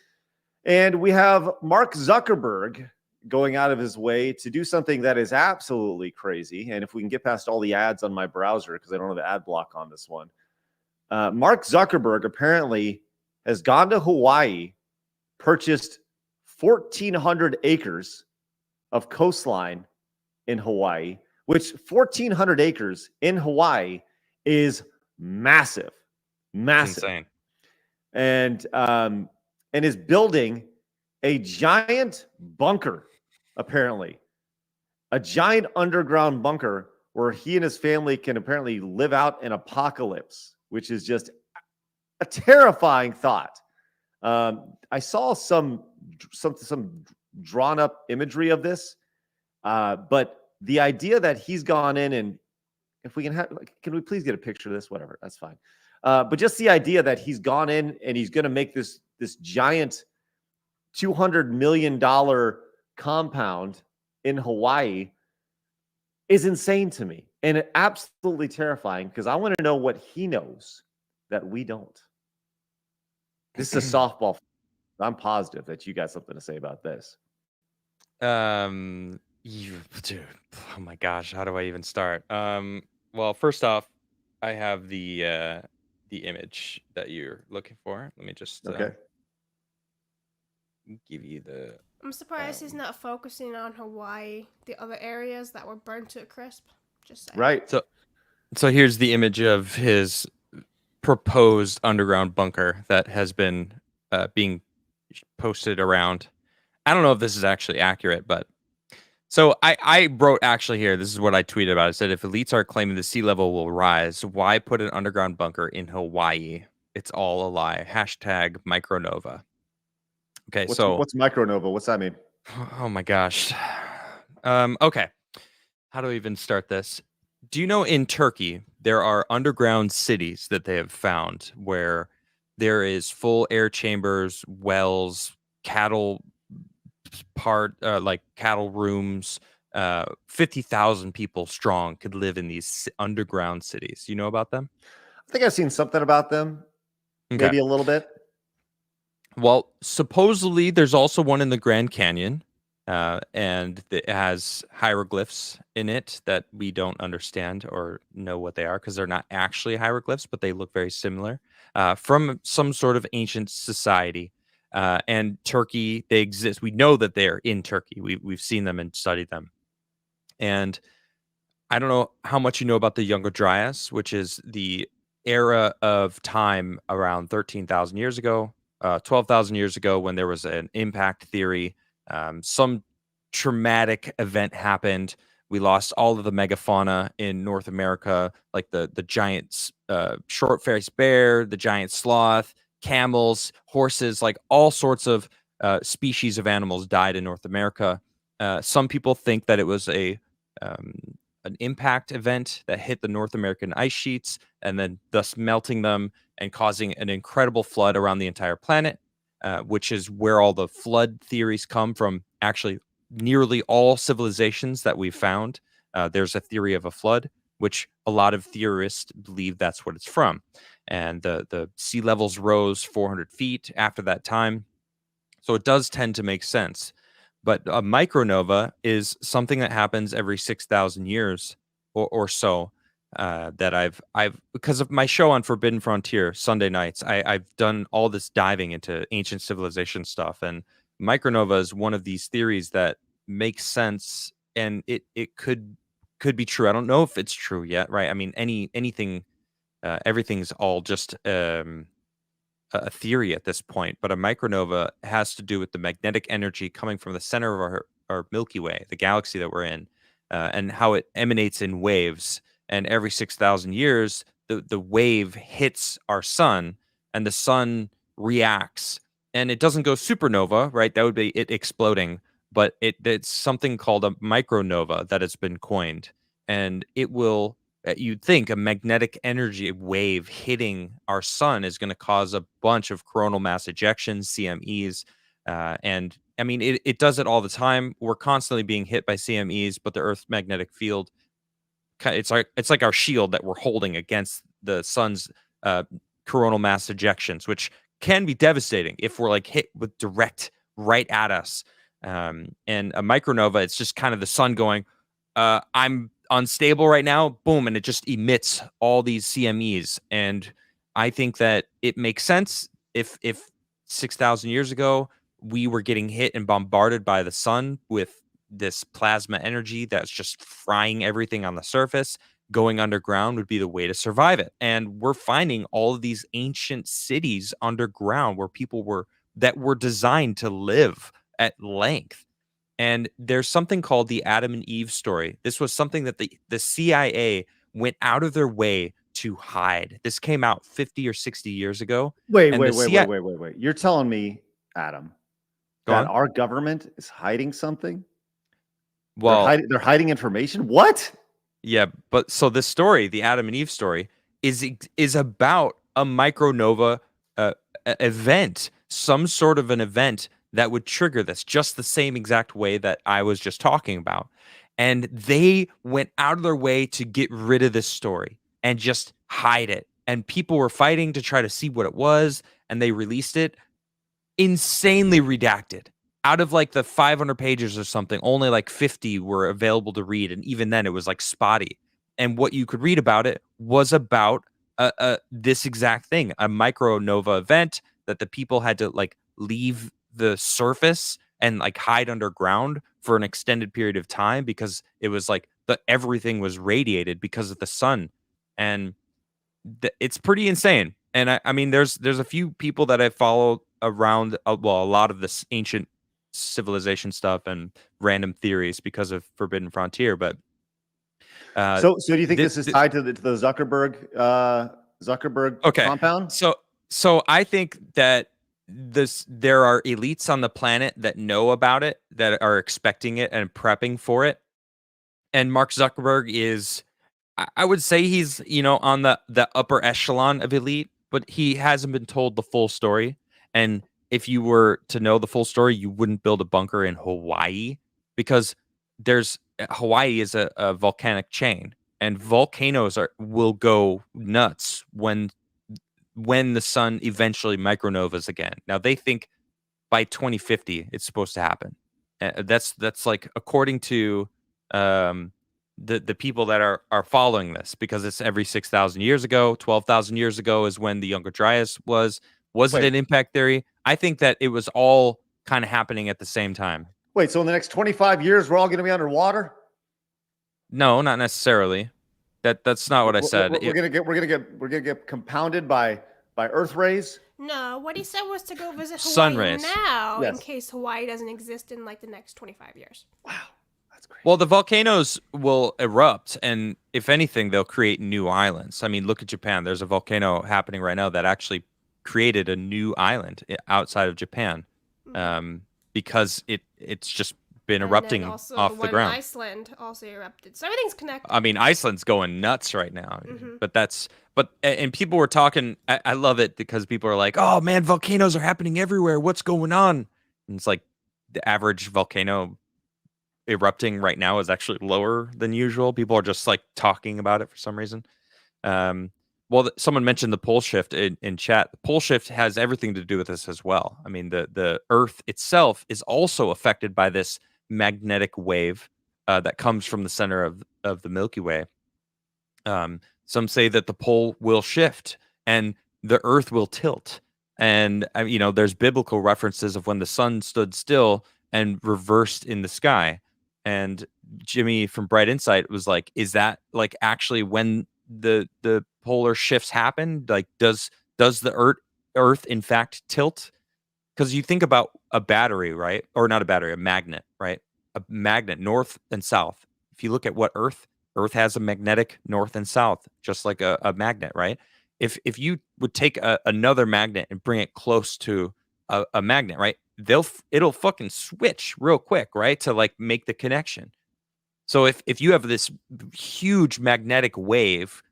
and we have Mark Zuckerberg going out of his way to do something that is absolutely crazy. And if we can get past all the ads on my browser, because I don't have the ad block on this one, Mark Zuckerberg apparently has gone to Hawaii, purchased 1,400 acres of coastline in Hawaii, which 1,400 acres in Hawaii is massive. Insane. And is building a giant bunker, apparently. A giant underground bunker where he and his family can apparently live out an apocalypse, which is just a terrifying thought. I saw some drawn up imagery of this, but the idea that he's gone in, and if we can we please get a picture of this? Whatever, that's fine. But just the idea that he's gone in and he's going to make this giant $200 million compound in Hawaii is insane to me, and absolutely terrifying, because I want to know what he knows that we don't. This is a softball. I'm positive that you got something to say about this. Dude, oh my gosh, how do I even start? Well, first off, I have the image that you're looking for. Let me just give you the. I'm surprised he's not focusing on Hawaii, the other areas that were burned to a crisp. Just saying. Right. So here's the image of his proposed underground bunker that has been being posted around. I don't know if this is actually accurate, but so I wrote actually here, this is what I tweeted about. I said, if elites are claiming the sea level will rise, why put an underground bunker in Hawaii? It's all a lie. Hashtag Micronova. Okay, what's Micronova? What's that mean? Oh my gosh. Okay. How do I even start this? Do you know in Turkey there are underground cities that they have found where there is full air chambers, wells, cattle like cattle rooms. 50,000 people strong could live in these underground cities. You know about them? I think I've seen something about them. Okay. Maybe a little bit. Well, supposedly there's also one in the Grand Canyon, and it has hieroglyphs in it that we don't understand or know what they are because they're not actually hieroglyphs, but they look very similar from some sort of ancient society. And Turkey, they exist. We know that they're in Turkey. We've seen them and studied them. And I don't know how much you know about the Younger Dryas, which is the era of time around 13,000 years ago, 12,000 years ago, when there was an impact theory. Some traumatic event happened. We lost all of the megafauna in North America, like the giant short-faced bear, the giant sloth, camels, horses, like all sorts of species of animals died in North America. Some people think that it was an impact event that hit the North American ice sheets and then thus melting them and causing an incredible flood around the entire planet, which is where all the flood theories come from. Actually, nearly all civilizations that we've found, there's a theory of a flood, which a lot of theorists believe that's what it's from. And the sea levels rose 400 feet after that time. So it does tend to make sense. But a micronova is something that happens every 6,000 years or so. That I've because of my show on Forbidden Frontier Sunday nights, I've done all this diving into ancient civilization stuff, and micronova is one of these theories that makes sense, and it could be true. I don't know if it's true yet, right? I mean, anything, everything's all just a theory at this point, but a micronova has to do with the magnetic energy coming from the center of our Milky Way, the galaxy that we're in, and how it emanates in waves. And every 6,000 years, the wave hits our sun, and the sun reacts. And it doesn't go supernova, right? That would be it exploding. But it's something called a micronova that has been coined. And it will, you'd think a magnetic energy wave hitting our sun is going to cause a bunch of coronal mass ejections, CMEs. And I mean, it does it all the time. We're constantly being hit by CMEs, but the Earth's magnetic field, it's like our shield that we're holding against the sun's coronal mass ejections, which can be devastating if we're like hit with direct right at us. And a micronova, it's just kind of the sun going, I'm unstable right now, boom, and it just emits all these CMEs. And I think that it makes sense if 6,000 years ago we were getting hit and bombarded by the sun with this plasma energy that's just frying everything on the surface. Going underground would be the way to survive it. And we're finding all of these ancient cities underground where people were designed to live at length. And there's something called the Adam and Eve story. This was something that the CIA went out of their way to hide. This came out 50 or 60 years ago. Wait. You're telling me, Adam, that on. our government is hiding something? Well, they're hiding information? What? Yeah, but so this story, the Adam and Eve story, is about a micronova event, some sort of an event that would trigger this, just the same exact way that I was just talking about. And they went out of their way to get rid of this story and just hide it. And people were fighting to try to see what it was, and they released it insanely redacted. Out of like the 500 pages or something, only like 50 were available to read. And even then it was like spotty. And what you could read about it was about this exact thing, a micronova event that the people had to like leave the surface and like hide underground for an extended period of time because it was like everything was radiated because of the sun. And it's pretty insane. And I mean, there's a few people that I follow around, a lot of this ancient civilization stuff and random theories because of Forbidden Frontier. But so do you think this is tied to the Zuckerberg compound? So I think that there are elites on the planet that know about it, that are expecting it and prepping for it. And Mark Zuckerberg is, I would say he's, on the upper echelon of elite, but he hasn't been told the full story. And if you were to know the full story, you wouldn't build a bunker in Hawaii, because Hawaii is a volcanic chain, and volcanoes will go nuts when the sun eventually micronovas again. Now they think by 2050 it's supposed to happen. That's like according to the people that are following this, because it's every 6,000 years ago. 12,000 years ago is when the Younger Dryas was. Was it an impact theory? I think that it was all kind of happening at the same time. Wait, so in the next 25 years, we're all going to be underwater? No, not necessarily. That's not what I said. We're gonna get compounded by Earth rays. No, what he said was to go visit Hawaii Sun rays. now, Yes. in case Hawaii doesn't exist in like the next 25 years. Wow, that's great. Well, the volcanoes will erupt, and if anything, they'll create new islands. I mean, look at Japan. There's a volcano happening right now that actually created a new island outside of Japan, because it's just been erupting off the ground. Iceland also erupted, so everything's connected. I mean, Iceland's going nuts right now. And people were talking. I love it because people are like, "Oh man, volcanoes are happening everywhere. What's going on?" And it's like the average volcano erupting right now is actually lower than usual. People are just like talking about it for some reason. Well, someone mentioned the pole shift in chat. The pole shift has everything to do with this as well. I mean, the Earth itself is also affected by this magnetic wave that comes from the center of the Milky Way. Some say that the pole will shift and the Earth will tilt. And, there's biblical references of when the sun stood still and reversed in the sky. And Jimmy from Bright Insight was like, is that like actually when the polar shifts happen? Like, does the Earth in fact tilt? Because you think about a battery, right? Or not a battery, a magnet, right? A magnet, north and south. If you look at what Earth has a magnetic north and south, just like a magnet, right? If you would take another magnet and bring it close to a magnet, right? It'll fucking switch real quick, right? To like make the connection. So if you have this huge magnetic wave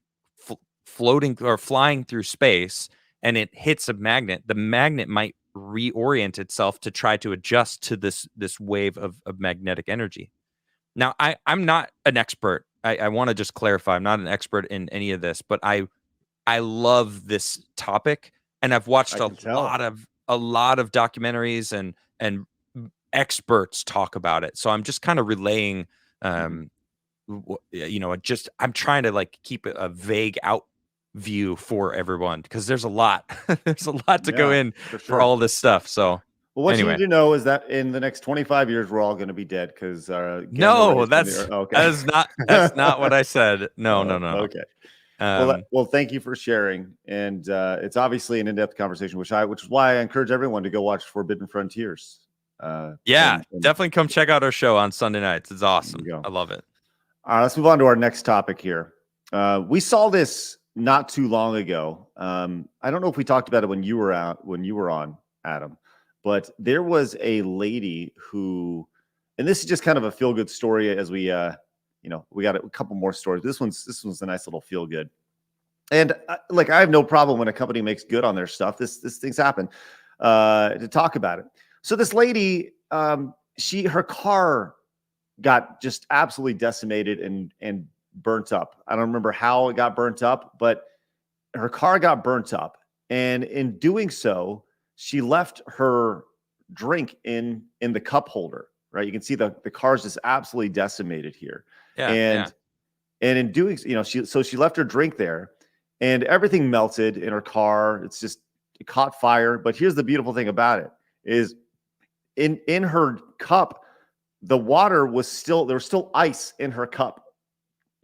floating or flying through space and it hits a magnet, the magnet might reorient itself to try to adjust to this wave of magnetic energy. Now, I'm not an expert. I want to just clarify, I'm not an expert in any of this, but I love this topic, and I've watched a lot of documentaries and experts talk about it. So I'm just kind of relaying, I'm trying to like keep a vague out view for everyone, because there's a lot to go in for all this stuff. So what you need to know is that in the next 25 years we're all going to be dead, because that's not what I said. No. Okay. Well, thank you for sharing, and it's obviously an in-depth conversation, which is why I encourage everyone to go watch Forbidden Frontiers. Definitely come check out our show on Sunday nights. It's awesome. I love it. All right, let's move on to our next topic here. We saw this not too long ago. I don't know if we talked about it when you were on, Adam, but there was a lady who, and this is just kind of a feel-good story as we we got a couple more stories. This one's a nice little feel-good. And I have no problem when a company makes good on their stuff. This things happen to talk about it. So this lady, her car got just absolutely decimated and burnt up. I don't remember how it got burnt up, but her car got burnt up. And in doing so, she left her drink in the cup holder, right? You can see the car's just absolutely decimated here. And in doing, she left her drink there, and everything melted in her car. It caught fire. But here's the beautiful thing about it is in her cup, the water there was still ice in her cup.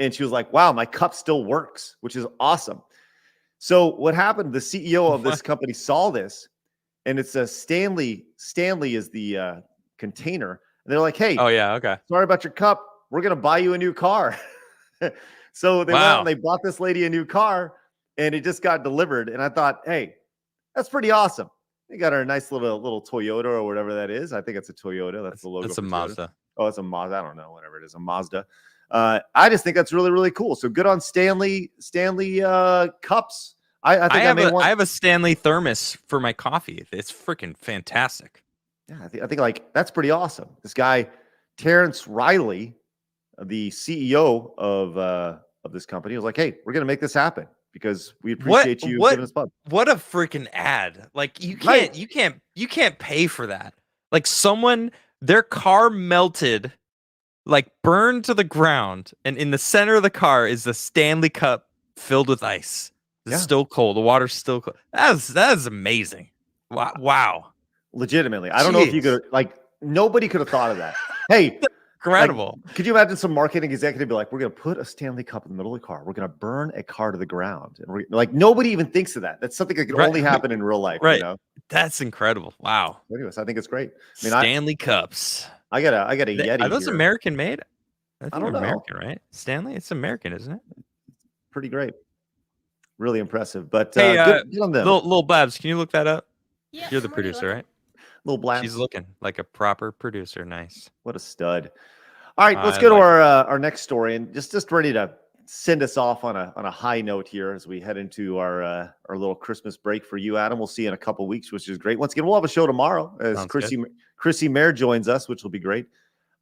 And she was like, wow, my cup still works, which is awesome. So what happened, the CEO of this company saw this, and it's a Stanley is the container. And they're like, hey, sorry about your cup. We're going to buy you a new car. So they went out and they bought this lady a new car, and it just got delivered. And I thought, hey, that's pretty awesome. They got her a nice little Toyota or whatever that is. I think it's a Toyota. That's the logo. It's a Mazda. Oh, it's a Mazda. I don't know, whatever it is, a Mazda. I just think that's really, really cool. So good on Stanley cups. I have a Stanley thermos for my coffee. It's freaking fantastic. Yeah, I think like that's pretty awesome. This guy, Terrence Riley, the CEO of this company, was like, "Hey, we're gonna make this happen because we appreciate you giving us fun." What a freaking ad! Like you can't pay for that. Like their car melted, like burned to the ground, and in the center of the car is the Stanley Cup filled with ice. It's still cold. The water's still cold. That is amazing. Wow. Legitimately, I don't know if you could nobody could have thought of that. Hey, incredible. Could you imagine some marketing executive be like, "We're going to put a Stanley Cup in the middle of the car. We're going to burn a car to the ground." And nobody even thinks of that. That's something that can only happen in real life. Right. You know? That's incredible. Wow. Anyways, I think it's great. I mean, Stanley Cups. I got a Yeti. Are those here. American made? I don't know. American, right? Stanley, it's American, isn't it? Pretty great. Really impressive. But hey, good on them. Little Babs, can you look that up? Yeah, You're the producer, right? Little Blabs. She's looking like a proper producer. Nice. What a stud. All right, let's go to our next story, and just ready to send us off on a high note here as we head into our little Christmas break for you, Adam. We'll see you in a couple of weeks, which is great. Once again, we'll have a show tomorrow as Chrissy Mayer joins us, which will be great.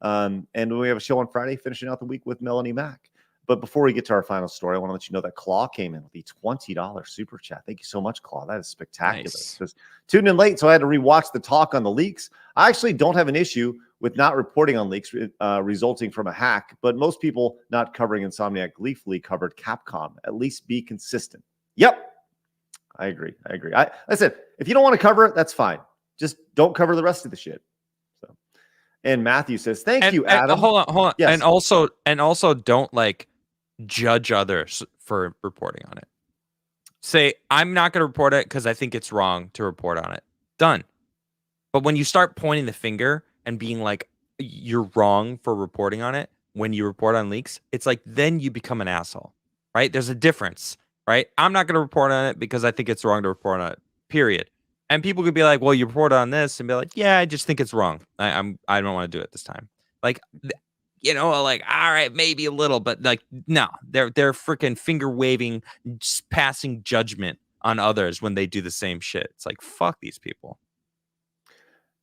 And we have a show on Friday, finishing out the week with Melanie Mack. But before we get to our final story, I want to let you know that Claw came in with the $20 super chat. Thank you so much, Claw. That is spectacular. Nice. Just tuned in late, so I had to rewatch the talk on the leaks. I actually don't have an issue with not reporting on leaks resulting from a hack, but most people not covering Insomniac gleefully covered Capcom. At least be consistent. Yep, I agree. I said, if you don't want to cover it, that's fine. Just don't cover the rest of the shit. So, and Matthew says, "Thank you, Adam." Hold on. Yes. And also, don't judge others for reporting on it. Say, I'm not going to report it because I think it's wrong to report on it. Done. But when you start pointing the finger and being like, you're wrong for reporting on it when you report on leaks, it's like, then you become an asshole, right? There's a difference, right? I'm not going to report on it because I think it's wrong to report on it, period. And people could be like, well, you report on this, and be like, yeah, I just think it's wrong. I don't want to do it this time. All right, maybe a little, but no, they're freaking finger waving, just passing judgment on others when they do the same shit. It's like, fuck these people.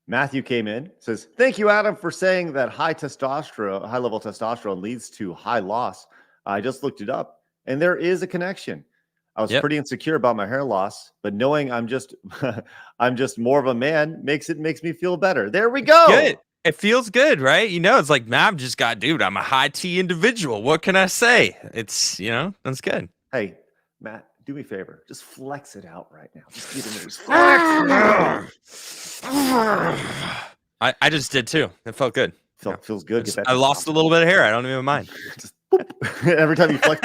Matthew came in, says, "Thank you, Adam, for saying that high level testosterone leads to high loss. I just looked it up, and there is a connection. I was pretty insecure about my hair loss, but knowing I'm just more of a man makes me feel better. There we go. Good. It feels good, right? It's like, man, I'm a high T individual. What can I say? It's, that's good. Hey, Matt, do me a favor. Just flex it out right now. Just get in there. Just flex it out. I just did too. It felt good. Feels good. I lost a little bit of hair. I don't even mind. Just every time you flex.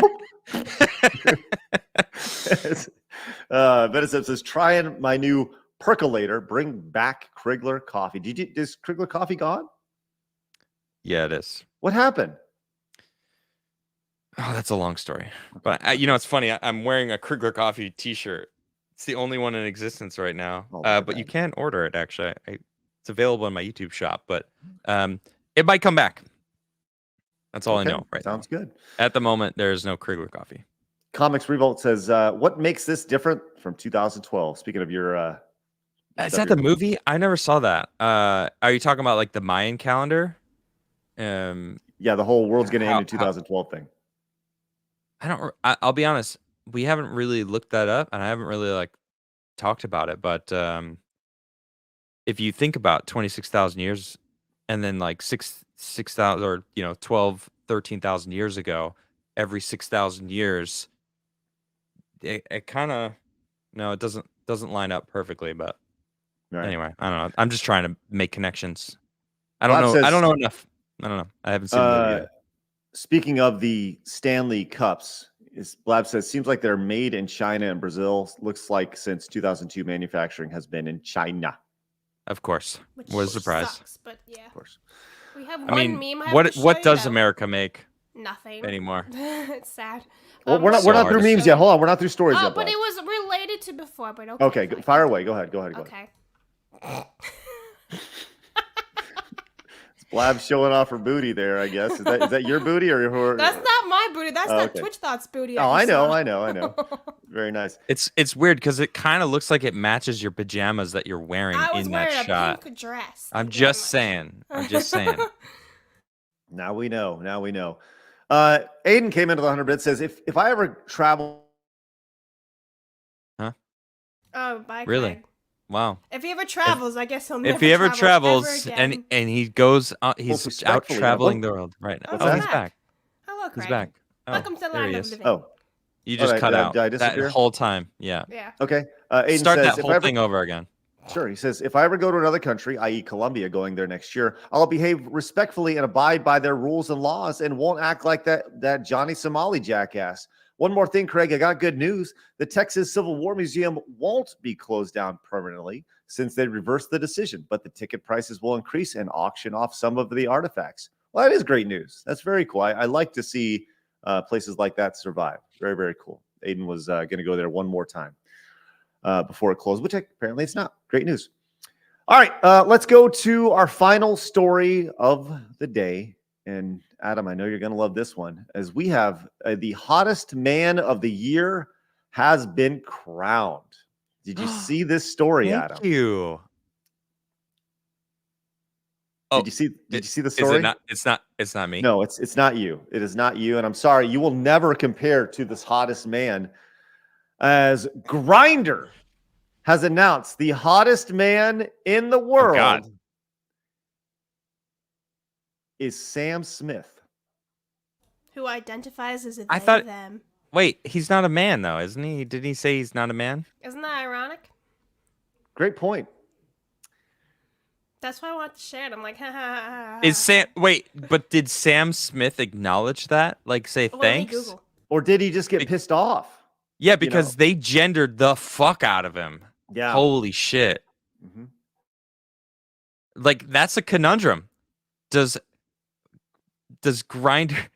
Benison says, "Trying my new percolator. Bring back Krigler coffee." Is Krigler coffee gone? Yeah, it is. What happened? Oh, that's a long story. But it's funny. I'm wearing a Krigler coffee T-shirt. It's the only one in existence right now. But you can order it. Actually, it's available in my YouTube shop. But it might come back. That's all I know. Right. Sounds good. At the moment, there is no Krigler coffee. Comics Revolt says, "What makes this different from 2012?" Speaking of your, is that the movie? I never saw that. Are you talking about the Mayan calendar? Yeah, the whole world's going to end in 2012 thing. I'll be honest. We haven't really looked that up, and I haven't really talked about it. But if you think about 26,000 years, and then 6,000 or 12, 13,000 years ago, every 6,000 years, it kind of it doesn't line up perfectly. But anyway, I don't know. I'm just trying to make connections. I don't know. I don't know enough. I don't know. I haven't seen the movie yet. Speaking of the Stanley Cups, Blab says, "Seems like they're made in China and Brazil. Looks like since 2002, manufacturing has been in China." Of course. What a surprise. Sucks, but yeah. Of course. We have I mean, one meme. what does America make? Nothing Anymore. It's sad. Well, we're not through memes yet. Hold on, we're not through stories yet. But it was related to before. But okay. Fire away. Go ahead. Okay. Blab showing off her booty there, I guess. Is that your booty or your? That's not my booty. That's that okay. Twitch Thoughts booty. Oh, I know. Very nice. It's weird because it kind of looks like it matches your pajamas that you're wearing I was in wearing that a shot. pink dress. I'm just saying. Now we know. Aiden came into the 100 bit, says if I ever travel. Huh? Oh, bye. Really? Craig. Wow. If he ever travels, I guess he'll never. If he ever travel travels ever and again. he goes, he's out respectfully, traveling the world right now. Oh, Oh, he's he's back. back. Hello, Craig. He's back. Oh, Welcome to the there he land of is. living. Oh, You just right, cut out did I that disappear? whole time. Yeah. Yeah. Okay. Aiden Start says, that whole thing over again. Sure. He says, if I ever go to another country, i.e. Colombia, going there next year, I'll behave respectfully and abide by their rules and laws and won't act like that Johny Somali jackass. One more thing, Craig, I got good news. The Texas Civil War Museum won't be closed down permanently since they reversed the decision, but the ticket prices will increase and auction off some of the artifacts. Well, that is great news. That's very cool. I like to see places like that survive. Very, very cool. Aiden was going to go there one more time before it closed, which apparently it's not. Great news. All right, let's go to our final story of the day. And Adam, I know you're going to love this one, as we have the hottest man of the year has been crowned. Did you see this story, Adam? Thank you. Did you see the story? It's not me. No, it's not you. It is not you. And I'm sorry, you will never compare to this hottest man, as Grindr has announced the hottest man in the world is Sam Smith. Who identifies as a I they, thought- them. Wait, he's not a man though, isn't he? Did he say he's not a man? Isn't that ironic? Great point. That's why I wanted to share it. I'm like, ha ha ha ha. Is Sam? Wait, but did Sam Smith acknowledge that? Like, say What did he thanks? Google? Or did he just get pissed off? Yeah, because they gendered the fuck out of him. Yeah. Holy shit! Mhm. Like, that's a conundrum. Does Grindr?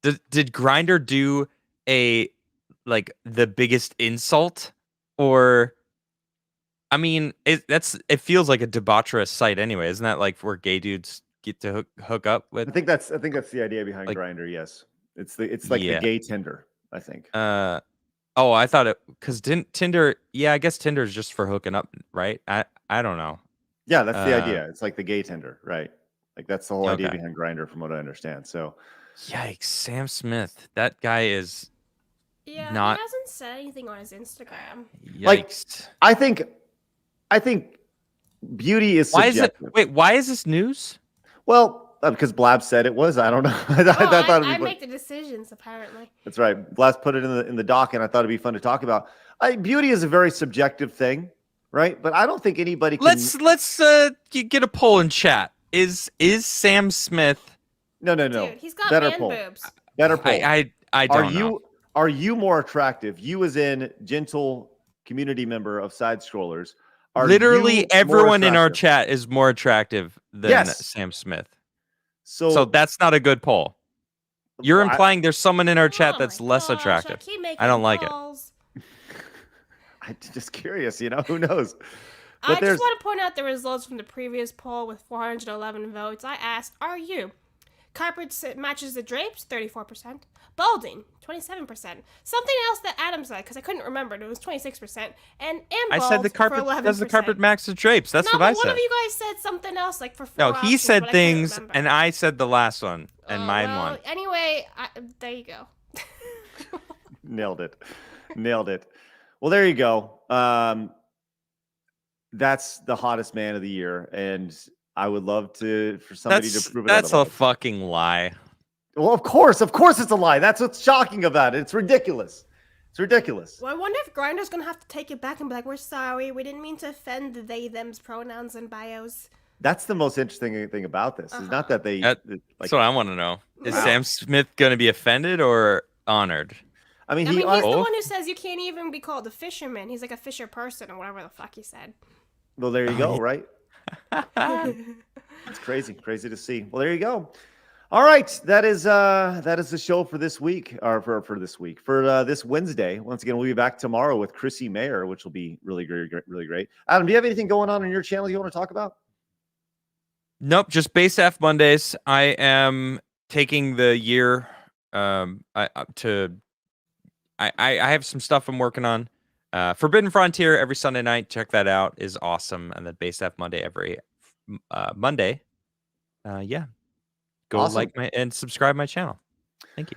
Did Grindr do the biggest insult, or? I mean, it feels like a debaucherous site anyway, isn't that like where gay dudes get to hook up with? I think that's the idea behind Like- Grindr. Yes, it's like the gay Tinder. I think. Oh, I thought it because Tinder. Yeah, I guess Tinder is just for hooking up, right? I don't know. Yeah, that's the idea. It's like the gay Tinder, right? Like that's the whole idea Okay. behind Grindr, from what I understand. So, Yikes, Sam Smith. That guy is Yeah, not- he hasn't said anything on his Instagram. yikes. Like, I think beauty is Why is it? subjective. Wait, why is this news? Well, because Blab said it was. I don't know. I thought I make the decisions, apparently. That's right. Blab put it in the doc, and I thought it'd be fun to talk about. Beauty is a very subjective thing, right? But I don't think anybody can. Let's get a poll in chat. Is Sam Smith? No. Dude, he's got Better man poll. boobs. Better poll. I don't know. Are you more attractive? You, as in gentle community member of Side Scrollers. Are Literally you more everyone in our attractive? chat is more attractive than Yes. Sam Smith. So that's not a good poll. You're I- implying there's someone in our chat Oh that's my less gosh, attractive. keep making I don't like it. calls. I'm just curious. Who knows? I there's- just want to point out the results from the previous poll with 411 votes. I asked, are you? Carpets matches the drapes, 34%. Balding, 27%. Something else that Adam said, because I couldn't remember it, was 26%. And I bald said the carpet for 11%. does the carpet match the drapes. That's no, what I but one said. of you guys said something else, like for 4 No, he options, said but I couldn't things, remember. and I said the last one, and Oh, mine well, won. Anyway, there you go. Nailed it. Well, there you go. That's the hottest man of the year, and I would love for somebody to prove it. That's a otherwise. fucking lie. Well, of course it's a lie. That's what's shocking about it. It's ridiculous. Well, I wonder if Grindr's gonna have to take it back and be like, "We're sorry, we didn't mean to offend the they/them's pronouns and bios." That's the most interesting thing about this. Is not that they. That's what I want to know. Is Sam Smith going to be offended or honored? I mean, he's the both? one who says you can't even be called a fisherman. He's like a fisher person or whatever the fuck he said. Well, there you go. Right. It's crazy to see. Well, there you go. All right, that is the show for this week, or for this Wednesday. Once again, we'll be back tomorrow with Chrissy Mayer, which will be really great. Adam, do you have anything going on your channel you want to talk about? Nope, just Base F Mondays. I am taking the year I have some stuff I'm working on. Forbidden Frontier every Sunday night. Check that out. Is awesome. And then Base F Monday every Monday. Yeah. Go Awesome. like and subscribe my channel. Thank you.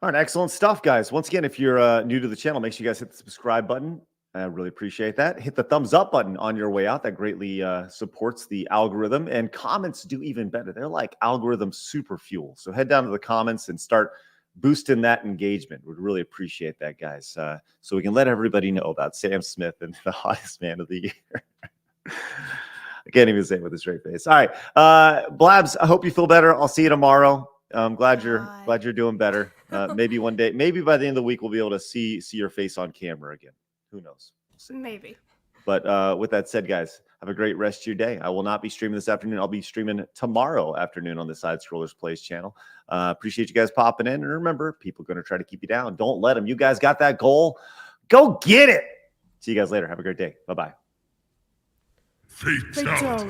All right, excellent stuff, guys. Once again, if you're new to the channel, make sure you guys hit the subscribe button. I really appreciate that. Hit the thumbs up button on your way out. That greatly supports the algorithm. And comments do even better. They're like algorithm super fuel. So head down to the comments and start boosting that engagement. Would really appreciate that, guys. So we can let everybody know about Sam Smith and the hottest man of the year. I can't even say it with a straight face. All right, Blabs, I hope you feel better. I'll see you tomorrow. I'm glad you're doing better. Maybe one day, maybe by the end of the week, we'll be able to see your face on camera again. Who knows? Maybe. But with that said, guys, have a great rest of your day. I will not be streaming this afternoon. I'll be streaming tomorrow afternoon on the Side Scrollers Plays channel. Appreciate you guys popping in. And remember, people are going to try to keep you down. Don't let them. You guys got that goal. Go get it. See you guys later. Have a great day. Bye-bye. Fatality.